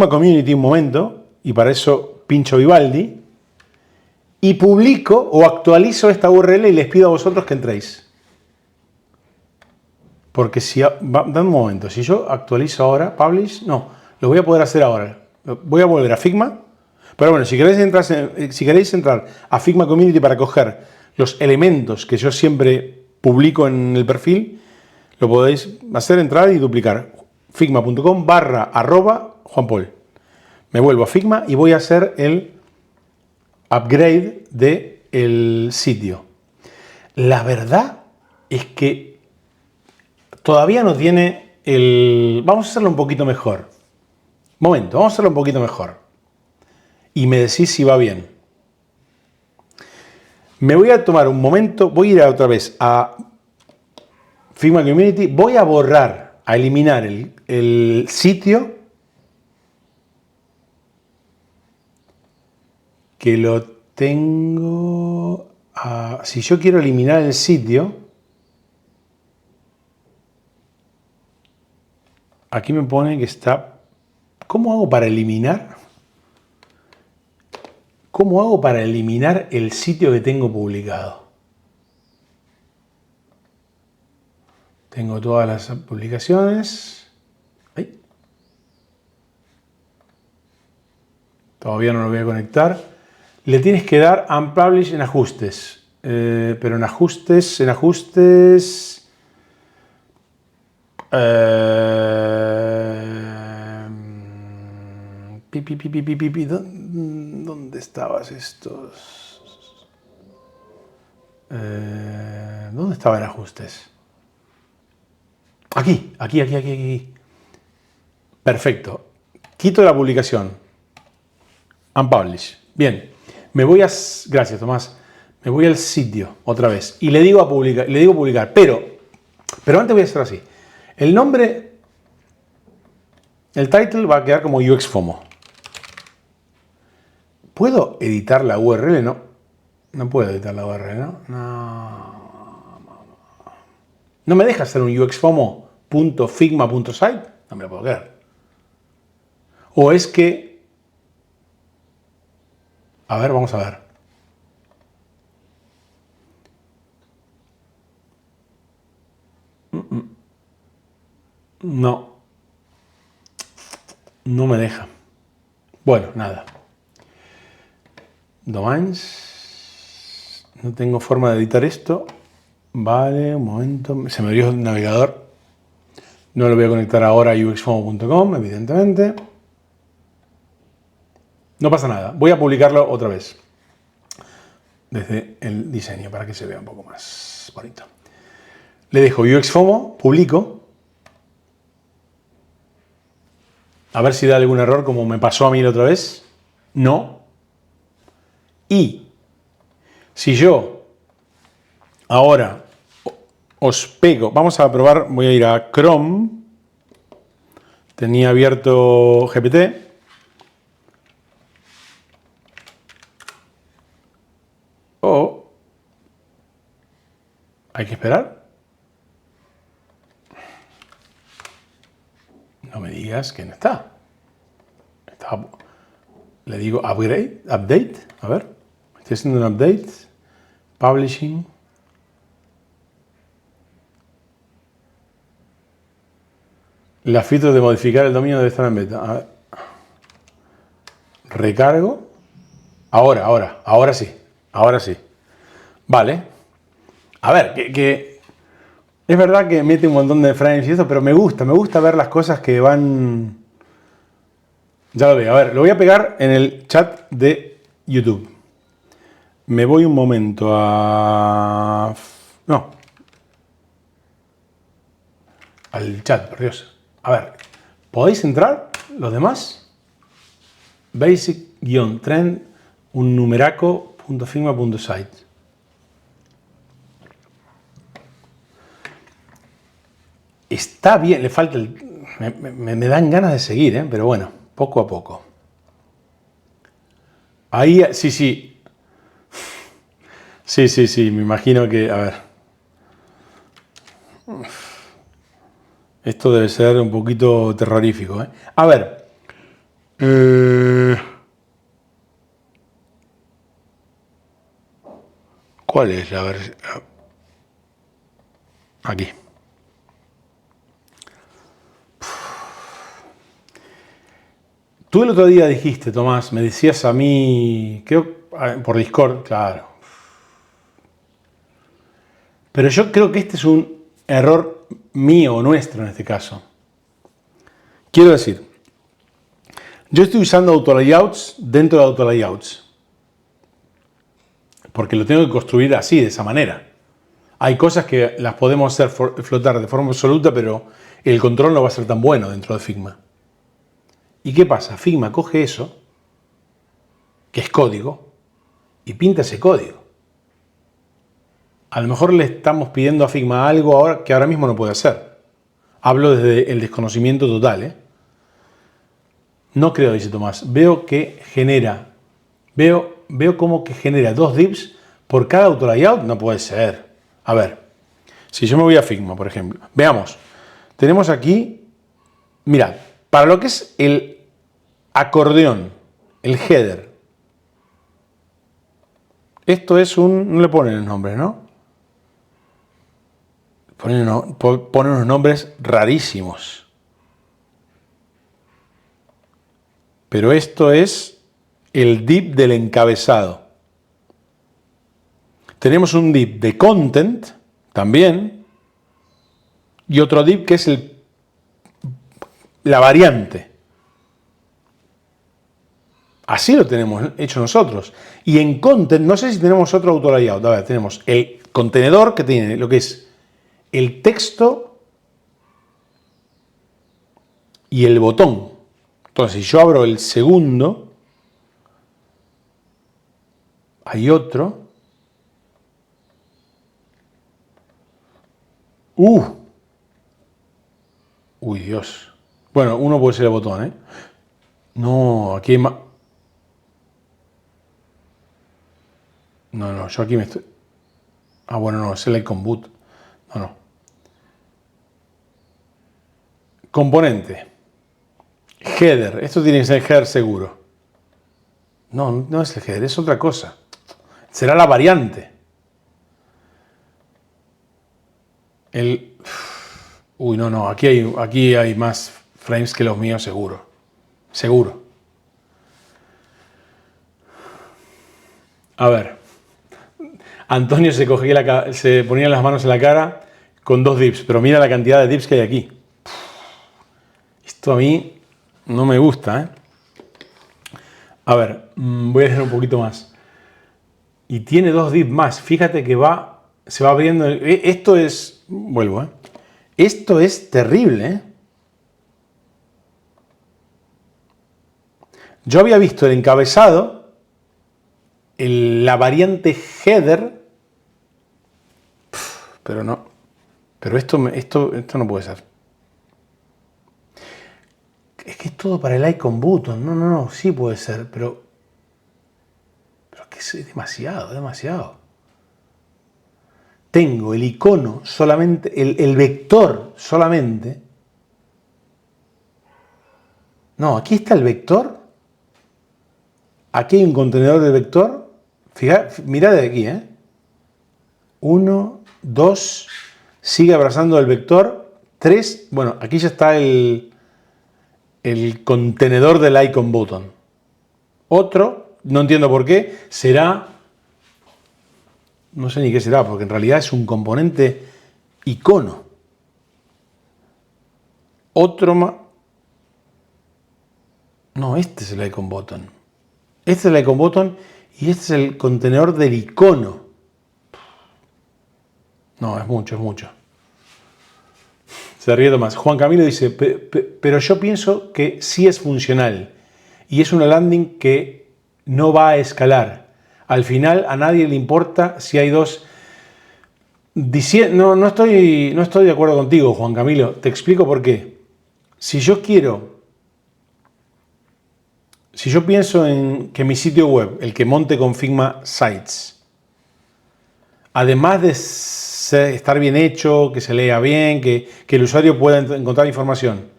[SPEAKER 1] Community un momento, y para eso pincho Vivaldi, y publico o actualizo esta URL y les pido a vosotros que entréis? Porque si... Dame un momento, si yo actualizo ahora, publish, no, lo voy a poder hacer ahora. Voy a volver a Figma, pero bueno, si queréis entrar a Figma Community para coger los elementos que yo siempre publico en el perfil, lo podéis hacer, entrar y duplicar. Figma.com/Juan Paul. Me vuelvo a Figma y voy a hacer el upgrade del sitio. La verdad es que todavía no tiene el... Vamos a hacerlo un poquito mejor. Momento, vamos a hacerlo un poquito mejor. Y me decís si va bien. Me voy a tomar un momento, voy a ir otra vez a Figma Community, voy a borrar, a eliminar el sitio que lo tengo... si yo quiero eliminar el sitio, aquí me pone que está... ¿Cómo hago para eliminar? ¿Cómo hago para eliminar el sitio que tengo publicado? Tengo todas las publicaciones. ¡Ay! Todavía no lo voy a conectar. Le tienes que dar Unpublish en ajustes. Pero en ajustes... ¿Dónde estabas estos? ¿Dónde estaba en ajustes? Aquí. Perfecto. Quito la publicación. Unpublish. Bien. Me voy a... Gracias, Tomás. Me voy al sitio otra vez. Y le digo publicar. Pero antes voy a hacer así. El nombre... El title va a quedar como UXFOMO. ¿Puedo editar la URL? No. No puedo editar la URL, ¿no? No me deja hacer un uxfomo.figma.site. No me lo puedo creer. O es que... A ver, vamos a ver. No me deja. Bueno, nada. Domains. No tengo forma de editar esto. Vale, un momento. Se me abrió el navegador. No lo voy a conectar ahora a uxfomo.com, evidentemente. No pasa nada. Voy a publicarlo otra vez. Desde el diseño para que se vea un poco más bonito. Le dejo uxfomo, publico. A ver si da algún error como me pasó a mí la otra vez. No. Y si yo ahora os pego, vamos a probar, voy a ir a Chrome. Tenía abierto GPT. O hay que esperar. No me digas que no está. Le digo update. A ver. Estoy haciendo un update. Publishing. La filtro de modificar el dominio debe estar en beta. A ver. Recargo. Ahora sí. Ahora sí. Vale. A ver, que es verdad que mete un montón de frames y eso, pero me gusta ver las cosas que van. Ya lo veo. A ver, lo voy a pegar en el chat de YouTube. Me voy un momento a. No. Al chat, por Dios. A ver, ¿podéis entrar los demás? Basic-trend, un numeraco.figma.site. Está bien, le falta el. Me dan ganas de seguir, pero bueno, poco a poco. Ahí, sí. Sí, me imagino que. A ver. Esto debe ser un poquito terrorífico, ¿eh? A ver. ¿Cuál es la versión? Aquí. Tú el otro día dijiste, Tomás, me decías a mí, creo, por Discord, claro. Pero yo creo que este es un error mío o nuestro en este caso. Quiero decir, yo estoy usando autolayouts dentro de autolayouts. Porque lo tengo que construir así, de esa manera. Hay cosas que las podemos hacer flotar de forma absoluta, pero el control no va a ser tan bueno dentro de Figma. ¿Y qué pasa? Figma coge eso, que es código, y pinta ese código. A lo mejor le estamos pidiendo a Figma algo ahora que ahora mismo no puede hacer. Hablo desde el desconocimiento total, ¿eh? No creo, dice Tomás. Veo que genera. Veo como que genera 2 divs por cada autolayout. No puede ser. A ver. Si yo me voy a Figma, por ejemplo. Veamos. Tenemos aquí. Mirad. Para lo que es el acordeón, el header. Esto es un. No le ponen el nombre, ¿no? Ponen unos nombres rarísimos. Pero esto es el div del encabezado. Tenemos un div de content también y otro div que es la variante. Así lo tenemos hecho nosotros. Y en content, no sé si tenemos otro autolayout. A ver, tenemos el contenedor que tiene lo que es el texto y el botón. Entonces, si yo abro el segundo, hay otro. Uy, Dios. Bueno, uno puede ser el botón, ¿eh? No, aquí hay más. No, yo aquí me estoy. Ah, bueno, no, es el icon boot. No. Componente. Header. Esto tiene que ser header seguro. No es el header, es otra cosa. Será la variante. Uy, no, aquí hay más frames que los míos seguro. seguro. A ver, Antonio se ponía las manos en la cara con 2 dips, pero mira la cantidad de dips que hay aquí. Esto a mí no me gusta, ¿eh? A ver, voy a hacer un poquito más. Y tiene 2 dips más. Fíjate que se va abriendo. Esto es, vuelvo, ¿eh? Esto es terrible, ¿eh? Yo había visto el encabezado, la variante header, pero no. Pero esto no puede ser. Es que es todo para el icon button. No, sí puede ser, pero es que es demasiado. Tengo el icono solamente, el vector solamente. No, aquí está el vector. Aquí hay un contenedor de vector. Mirad de aquí, 1, 2, sigue abrazando el vector. 3, bueno, aquí ya está el contenedor del icon button. Otro, no entiendo por qué, será, no sé ni qué será, porque en realidad es un componente icono. Otro más. No, este es el icon button. Este es el icon button y este es el contenedor del icono. No, es mucho. Se ríe Tomás. Juan Camilo dice, pero yo pienso que sí es funcional y es una landing que no va a escalar. Al final a nadie le importa si hay 2. No estoy de acuerdo contigo, Juan Camilo. Te explico por qué. Si yo pienso en que mi sitio web, el que monte con Figma Sites, además de estar bien hecho, que se lea bien, que el usuario pueda encontrar información,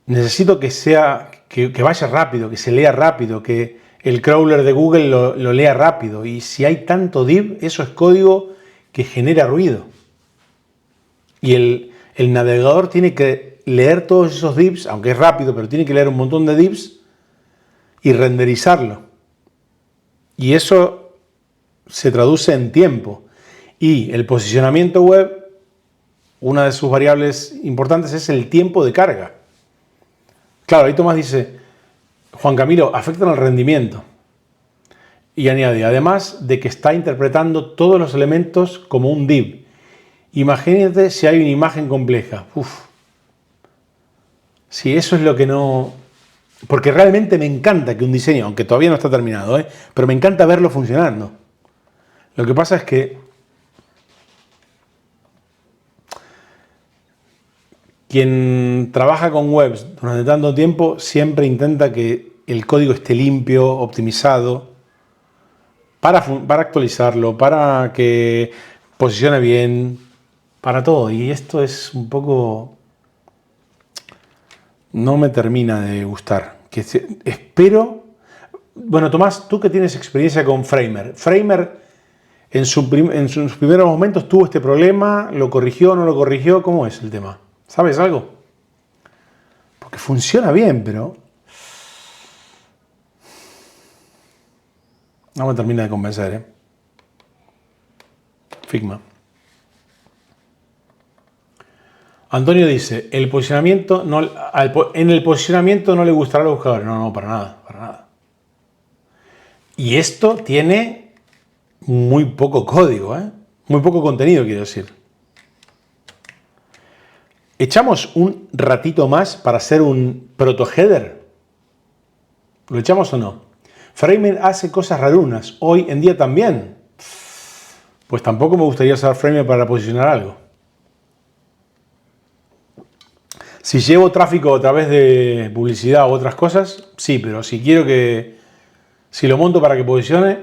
[SPEAKER 1] necesito que vaya rápido, que se lea rápido, que el crawler de Google lo lea rápido. Y si hay tanto div, eso es código que genera ruido. Y el navegador tiene que leer todos esos divs, aunque es rápido, pero tiene que leer un montón de divs y renderizarlo. Y eso se traduce en tiempo. Y el posicionamiento web, una de sus variables importantes es el tiempo de carga. Claro, ahí Tomás dice, Juan Camilo, afectan al rendimiento. Y añade, además de que está interpretando todos los elementos como un div. Imagínate si hay una imagen compleja. Sí, eso es lo que no... Porque realmente me encanta que un diseño, aunque todavía no está terminado, pero me encanta verlo funcionando. Lo que pasa es que quien trabaja con webs durante tanto tiempo siempre intenta que el código esté limpio, optimizado, para actualizarlo, para que posicione bien, para todo. Y esto es un poco... No me termina de gustar. Espero... Bueno, Tomás, tú que tienes experiencia con Framer. Framer en sus primeros momentos tuvo este problema, ¿lo corrigió, no lo corrigió? ¿Cómo es el tema? ¿Sabes algo? Porque funciona bien, pero... No me termina de convencer, Figma. Antonio dice, en el posicionamiento no le gustará a los buscadores. No, para nada. Y esto tiene muy poco código, muy poco contenido, quiero decir. ¿Echamos un ratito más para hacer un proto-header? ¿Lo echamos o no? Framer hace cosas rarunas, hoy en día también. Pues tampoco me gustaría usar Framer para posicionar algo. Si llevo tráfico a través de publicidad u otras cosas, sí, pero si lo monto para que posicione,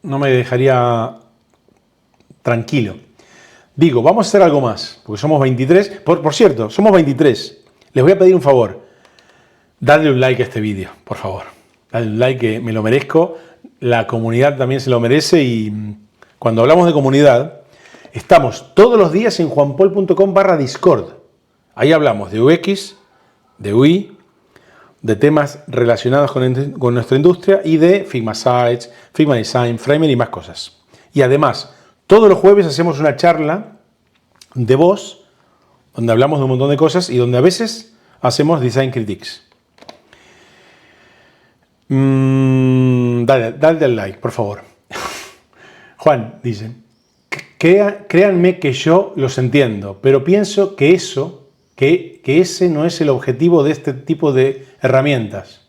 [SPEAKER 1] no me dejaría tranquilo. Digo, vamos a hacer algo más, porque somos 23. Por cierto, somos 23. Les voy a pedir un favor. Dadle un like a este vídeo, por favor. Dadle un like, que me lo merezco. La comunidad también se lo merece. Y cuando hablamos de comunidad, estamos todos los días en juanpol.com/discord. Ahí hablamos de UX, de UI, de temas relacionados con nuestra industria y de Figma Sites, Figma Design, Framer y más cosas. Y además, todos los jueves hacemos una charla de voz donde hablamos de un montón de cosas y donde a veces hacemos Design Critiques. Dale al like, por favor. Juan dice, créanme que yo los entiendo, pero pienso que ese no es el objetivo de este tipo de herramientas.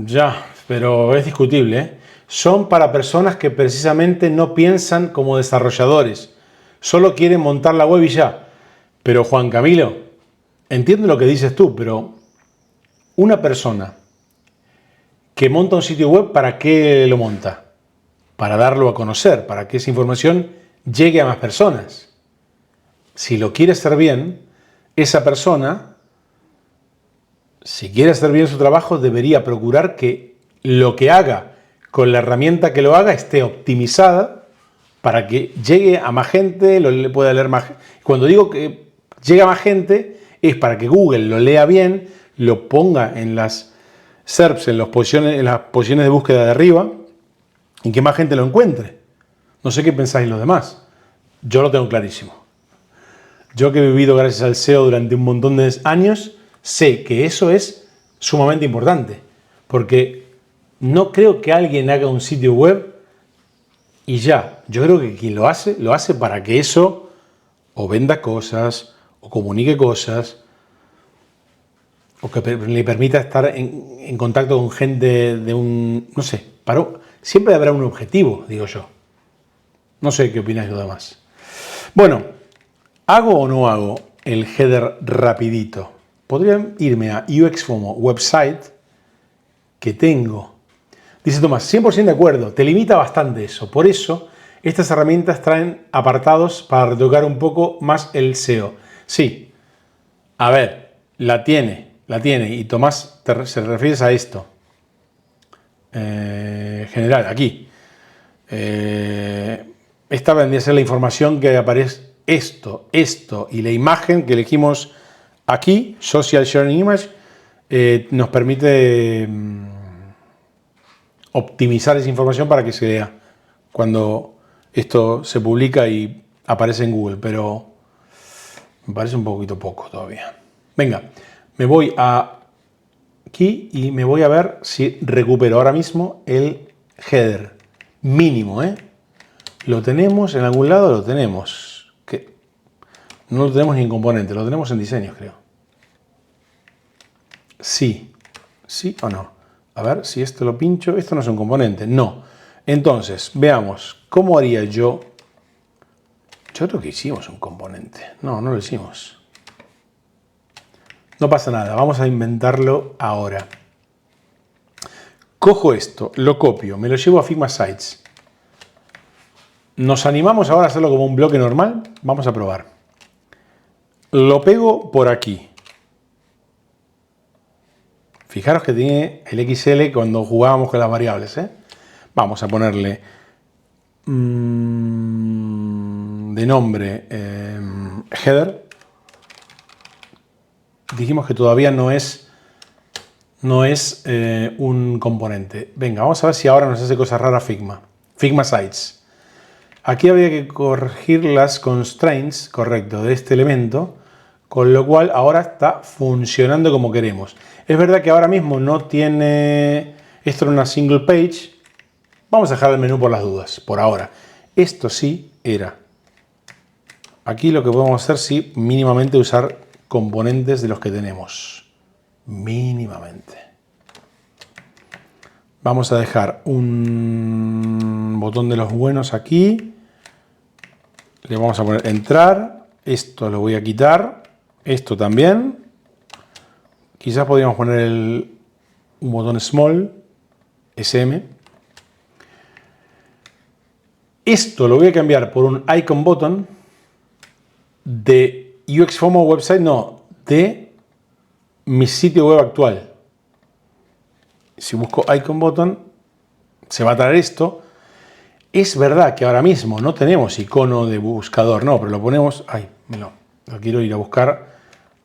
[SPEAKER 1] Ya, pero es discutible, ¿eh? Son para personas que precisamente no piensan como desarrolladores, solo quieren montar la web y ya. Pero Juan Camilo, entiendo lo que dices tú, pero una persona que monta un sitio web, ¿para qué lo monta? Para darlo a conocer, para que esa información llegue a más personas. Si lo quiere hacer bien, esa persona, si quiere hacer bien su trabajo, debería procurar que lo que haga con la herramienta que lo haga esté optimizada para que llegue a más gente, lo pueda leer más. Cuando digo que llega a más gente, es para que Google lo lea bien, lo ponga en las SERPs, en las posiciones de búsqueda de arriba, y que más gente lo encuentre. No sé qué pensáis los demás. Yo lo tengo clarísimo. Yo que he vivido gracias al SEO durante un montón de años, sé que eso es sumamente importante. Porque no creo que alguien haga un sitio web y ya. Yo creo que quien lo hace para que eso o venda cosas, o comunique cosas, o que le permita estar en contacto con gente de un... No sé, siempre habrá un objetivo, digo yo. No sé qué opináis los demás. Bueno, ¿hago o no hago el header rapidito? Podría irme a UXFOMO website que tengo. Dice Tomás, 100% de acuerdo, te limita bastante eso. Por eso, estas herramientas traen apartados para retocar un poco más el SEO. Sí, a ver, la tiene. Y Tomás, se refieres a esto. General, aquí. Esta vendría a ser la información que aparece esto y la imagen que elegimos aquí, Social Sharing Image, nos permite optimizar esa información para que se vea cuando esto se publica y aparece en Google, pero me parece un poquito poco todavía. Venga, me voy aquí y me voy a ver si recupero ahora mismo el header mínimo, ¿eh? Lo tenemos en algún lado, lo tenemos. Que no lo tenemos ni en componente, lo tenemos en diseños, creo. Sí o no. A ver si esto lo pincho. Esto no es un componente, no. Entonces, veamos, ¿cómo haría yo? Yo creo que hicimos un componente. No lo hicimos. No pasa nada, vamos a inventarlo ahora. Cojo esto, lo copio, me lo llevo a Figma Sites. ¿Nos animamos ahora a hacerlo como un bloque normal? Vamos a probar. Lo pego por aquí. Fijaros que tiene el XL cuando jugábamos con las variables, ¿eh? Vamos a ponerle de nombre header. Dijimos que todavía no es un componente. Venga, vamos a ver si ahora nos hace cosas raras Figma Sites. Aquí habría que corregir las constraints, correcto, de este elemento, con lo cual ahora está funcionando como queremos. Es verdad que ahora mismo no tiene... Esto era una single page. Vamos a dejar el menú por las dudas, por ahora. Esto sí era. Aquí lo que podemos hacer, sí, mínimamente usar componentes de los que tenemos. Mínimamente. Vamos a dejar un botón de los buenos aquí. Le vamos a poner entrar. Esto lo voy a quitar. Esto también. Quizás podríamos poner un botón small. SM. Esto lo voy a cambiar por un icon button de UXFOMO website, no, de mi sitio web actual. Si busco icon button, se va a traer esto. Es verdad que ahora mismo no tenemos icono de buscador, no, pero lo ponemos... Ay, lo quiero ir a buscar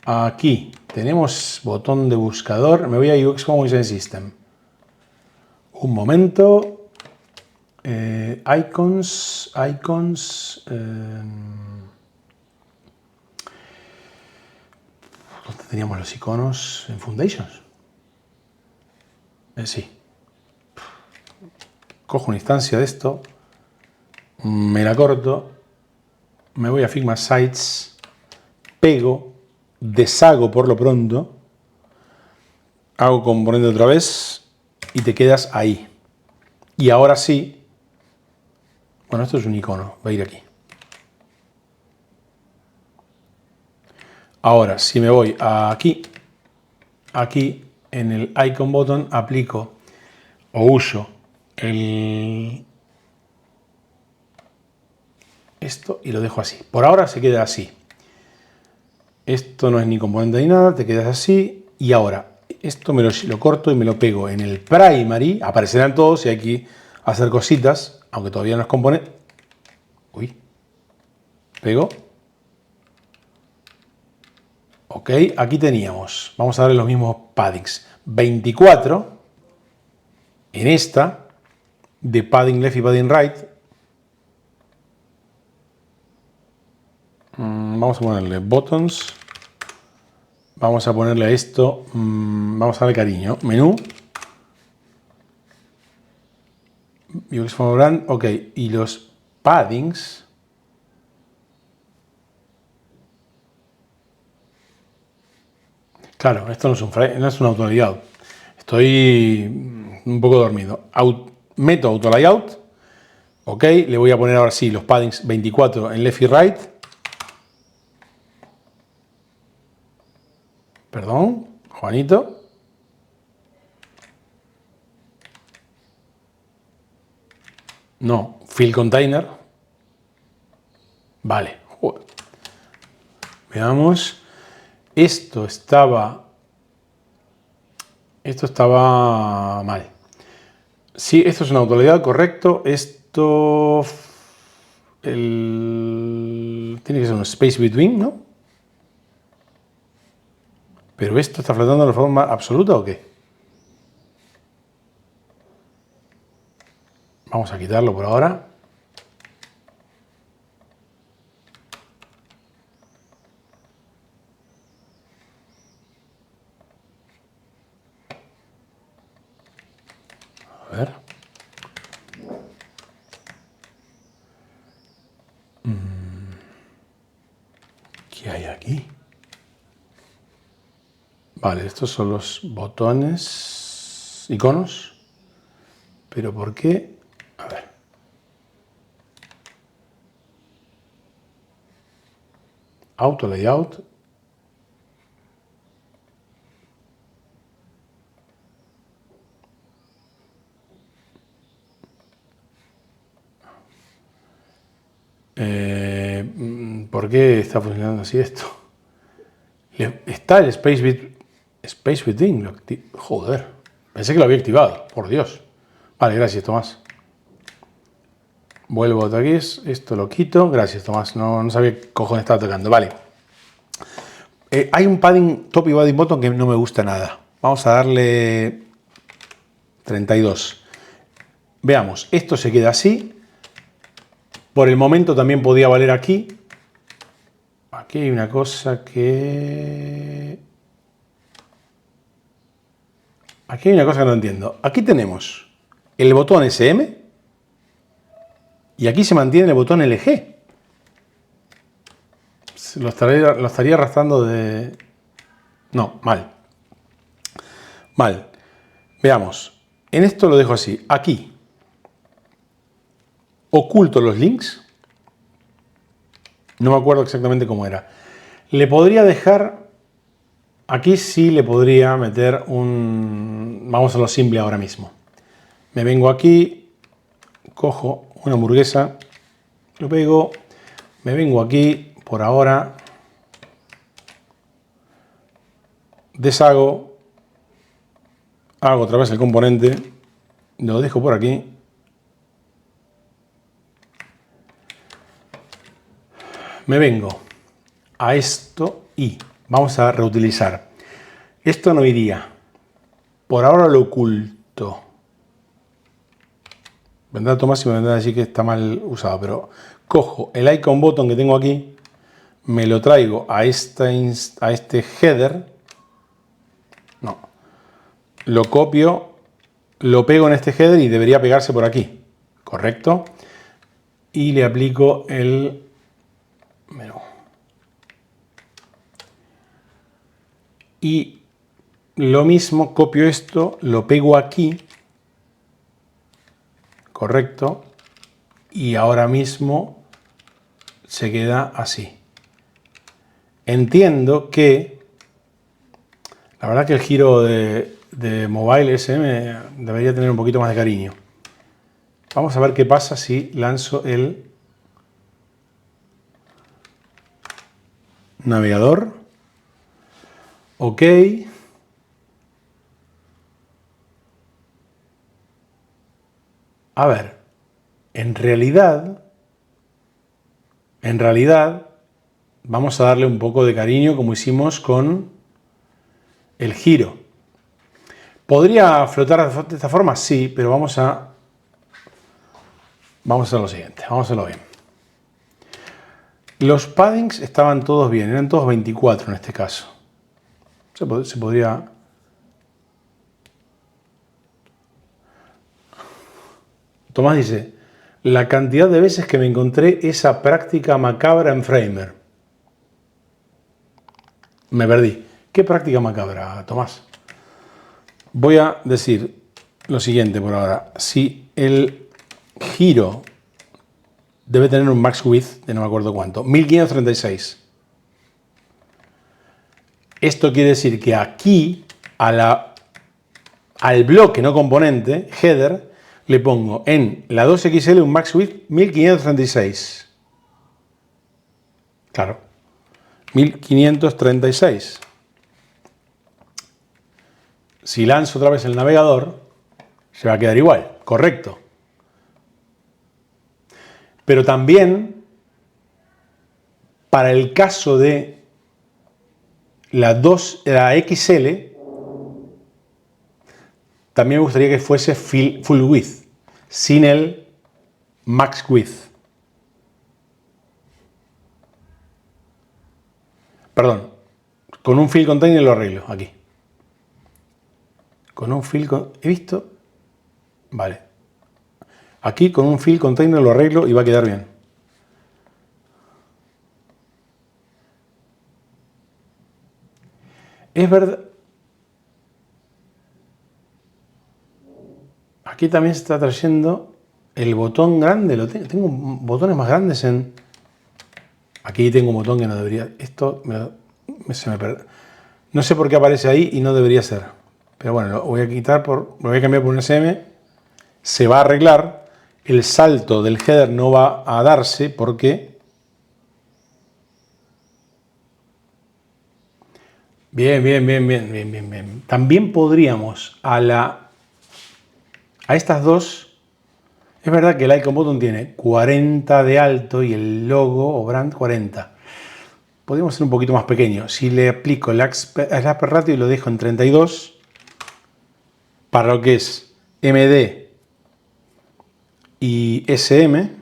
[SPEAKER 1] Aquí tenemos botón de buscador. Me voy a UX Home Design System. Un momento. Icons. ¿Dónde teníamos los iconos? En Foundations. Sí. Cojo una instancia de esto. Me la corto. Me voy a Figma Sites. Pego. Deshago por lo pronto. Hago componente otra vez. Y te quedas ahí. Y ahora sí. Bueno, esto es un icono. Va a ir aquí. Ahora, si me voy aquí en el icon button aplico o uso esto y lo dejo así. Por ahora se queda así. Esto no es ni componente ni nada, te quedas así. Y ahora, esto me lo corto y me lo pego en el primary. Aparecerán todos y hay que hacer cositas, aunque todavía no es componente. Uy. Pego. Ok, aquí teníamos, vamos a darle los mismos paddings, 24 en esta, de padding left y padding right. Vamos a ponerle buttons, vamos a ponerle a esto, vamos a darle cariño, menú, UX for brand, ok, y los paddings, claro, esto no es un auto layout, estoy un poco dormido. Meto auto layout, ok, le voy a poner ahora sí los paddings 24 en left y right. Perdón, Juanito. No, fill container. Vale. Veamos. Esto estaba mal. Sí, esto es una autoridad, correcto. Esto tiene que ser un space between, ¿no? Pero esto está flotando de forma absoluta, ¿o qué? Vamos a quitarlo por ahora. A ver. ¿Qué hay aquí? Vale, estos son los botones, iconos. ¿Pero por qué? A ver. Auto layout. ¿Por qué está funcionando así esto? Está el Space Between. Joder, pensé que lo había activado, por Dios. Vale, gracias, Tomás. Vuelvo a aquí, esto lo quito. Gracias, Tomás. No sabía qué cojones estaba tocando. Vale. Hay un padding top y padding bottom que no me gusta nada. Vamos a darle 32. Veamos, esto se queda así. Por el momento también podía valer aquí. Aquí hay una cosa que... Aquí hay una cosa que no entiendo. Aquí tenemos el botón SM y aquí se mantiene el botón LG. Lo estaría arrastrando de... No, mal. Mal. Veamos. En esto lo dejo así. Aquí oculto los links. No me acuerdo exactamente cómo era. Le podría dejar... Aquí sí le podría meter un... Vamos a lo simple ahora mismo. Me vengo aquí, cojo una hamburguesa, lo pego, me vengo aquí, por ahora, deshago, hago otra vez el componente, lo dejo por aquí, me vengo a esto y Vamos a reutilizar. Esto no iría. Por ahora lo oculto. Vendrá Tomás y me vendrá a decir que está mal usado, pero cojo el icon button que tengo aquí, me lo traigo a este header, no, lo copio, lo pego en este header y debería pegarse por aquí, ¿correcto? Y le aplico el menú. Y lo mismo, copio esto, lo pego aquí, correcto, y ahora mismo se queda así. Entiendo que la verdad que el giro de Mobile SM debería tener un poquito más de cariño. Vamos a ver qué pasa si lanzo el navegador. Ok. A ver, en realidad, vamos a darle un poco de cariño como hicimos con el giro. ¿Podría flotar de esta forma? Sí, pero vamos a hacer lo siguiente, vamos a hacerlo bien. Los paddings estaban todos bien, eran todos 24 en este caso. Se podría... Tomás dice, la cantidad de veces que me encontré esa práctica macabra en Framer. Me perdí. ¿Qué práctica macabra, Tomás? Voy a decir lo siguiente por ahora. Si el giro debe tener un max width de no me acuerdo cuánto, 1536. Esto quiere decir que aquí, al bloque no componente, header, le pongo en la 2XL un max width 1536. Claro, 1536. Si lanzo otra vez el navegador, se va a quedar igual, correcto. Pero también, para el caso de la XL, también me gustaría que fuese full width, sin el max width. Perdón, con un fill container lo arreglo aquí. Con un fill ¿he visto? Vale. Aquí con un fill container lo arreglo y va a quedar bien. Es verdad. Aquí también se está trayendo el botón grande. Tengo botones más grandes en... Aquí tengo un botón que no debería... Esto se me perdió. No sé por qué aparece ahí y no debería ser. Pero bueno, lo voy a quitar lo voy a cambiar por un SM. Se va a arreglar. El salto del header no va a darse porque... Bien. También podríamos a estas dos... Es verdad que el icon button tiene 40 de alto y el logo o brand 40. Podríamos ser un poquito más pequeño. Si le aplico el aspect ratio y lo dejo en 32, para lo que es MD y SM,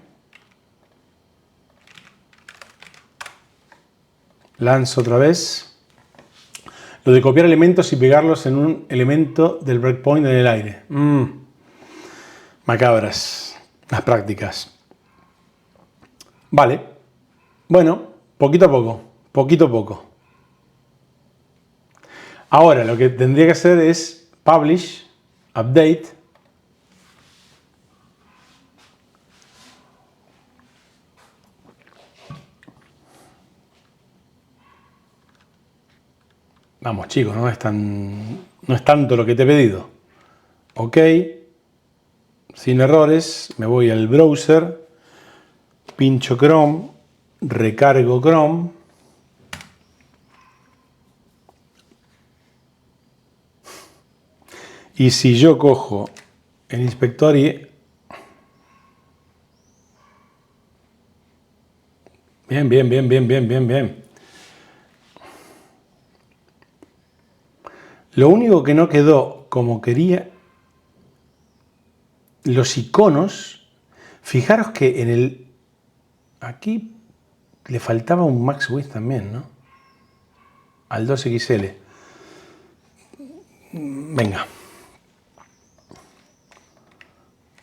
[SPEAKER 1] lanzo otra vez. Lo de copiar elementos y pegarlos en un elemento del breakpoint en el aire. Macabras las prácticas. Vale. Bueno, poquito a poco. Ahora lo que tendría que hacer es publish, update. Vamos chicos, no es tanto lo que te he pedido. Ok. Sin errores, me voy al browser, pincho Chrome, recargo Chrome. Y si yo cojo el inspector y... Bien. Lo único que no quedó como quería, los iconos, fijaros que en el, aquí le faltaba un max width también, ¿no? Al 2XL. Venga.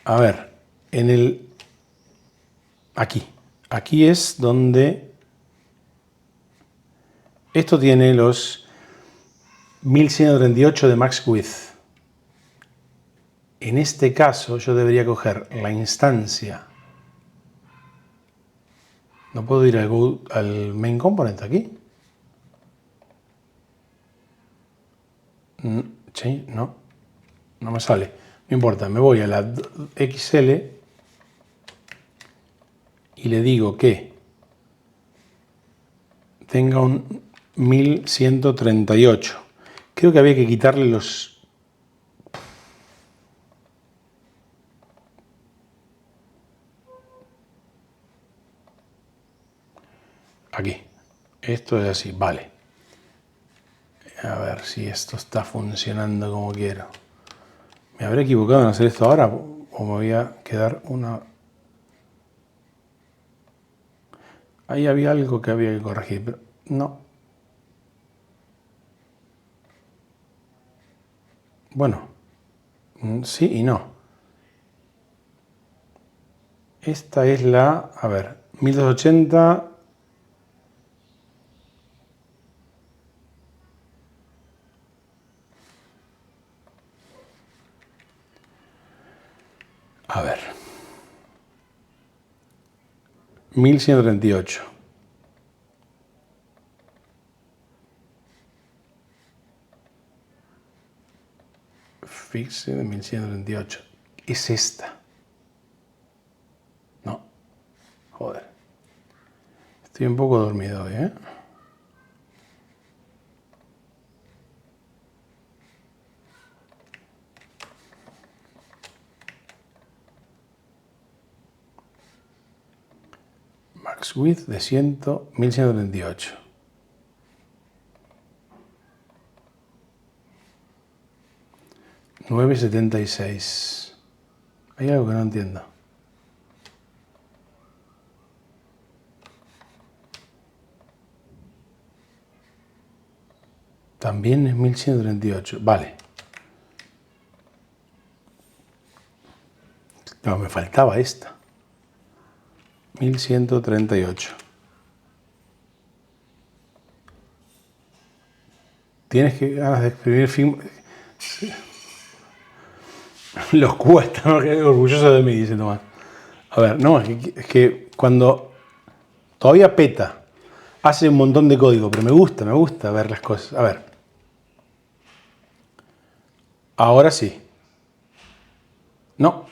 [SPEAKER 1] A ver, en el, aquí es donde esto tiene los 1138 de max width. En este caso yo debería coger la instancia. ¿No puedo ir al main component aquí? Sí, no me sale. No importa, me voy a la XL y le digo que tenga un 1138. Creo que había que quitarle los... Aquí. Esto es así, vale. A ver si esto está funcionando como quiero. ¿Me habré equivocado en hacer esto ahora o me voy a quedar una... Ahí había algo que había que corregir, pero no. Bueno, sí y no. Esta es la, a ver, 1280. A ver. 1138. Fixe de 1138. Es esta. No. Joder. Estoy un poco dormido hoy, ¿eh? Max width de 1138. $9.76. Hay algo que no entiendo. También es 1138. Vale. No, me faltaba esta. 1138. Tienes que ganas de exprimir film. Los cuesta, ¿no? Orgulloso de mí, dice Tomás. A ver, no, es que cuando todavía peta, hace un montón de código, pero me gusta ver las cosas. A ver. Ahora sí. No.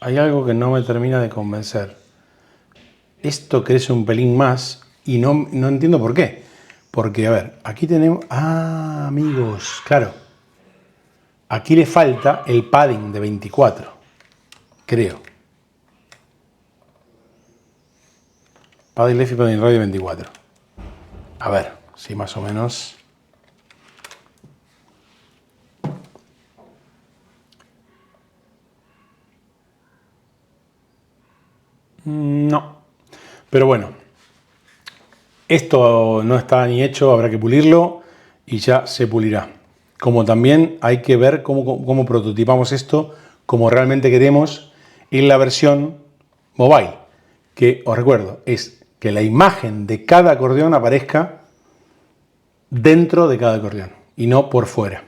[SPEAKER 1] Hay algo que no me termina de convencer. Esto crece un pelín más y no entiendo por qué. Porque, a ver, aquí tenemos... Ah, amigos, claro. Aquí le falta el padding de 24. Creo. Padding left y padding right de 24. A ver, si más o menos... No. Pero bueno, esto no está ni hecho, habrá que pulirlo y ya se pulirá. Como también hay que ver cómo prototipamos esto, como realmente queremos en la versión mobile, que os recuerdo, es que la imagen de cada acordeón aparezca dentro de cada acordeón y no por fuera.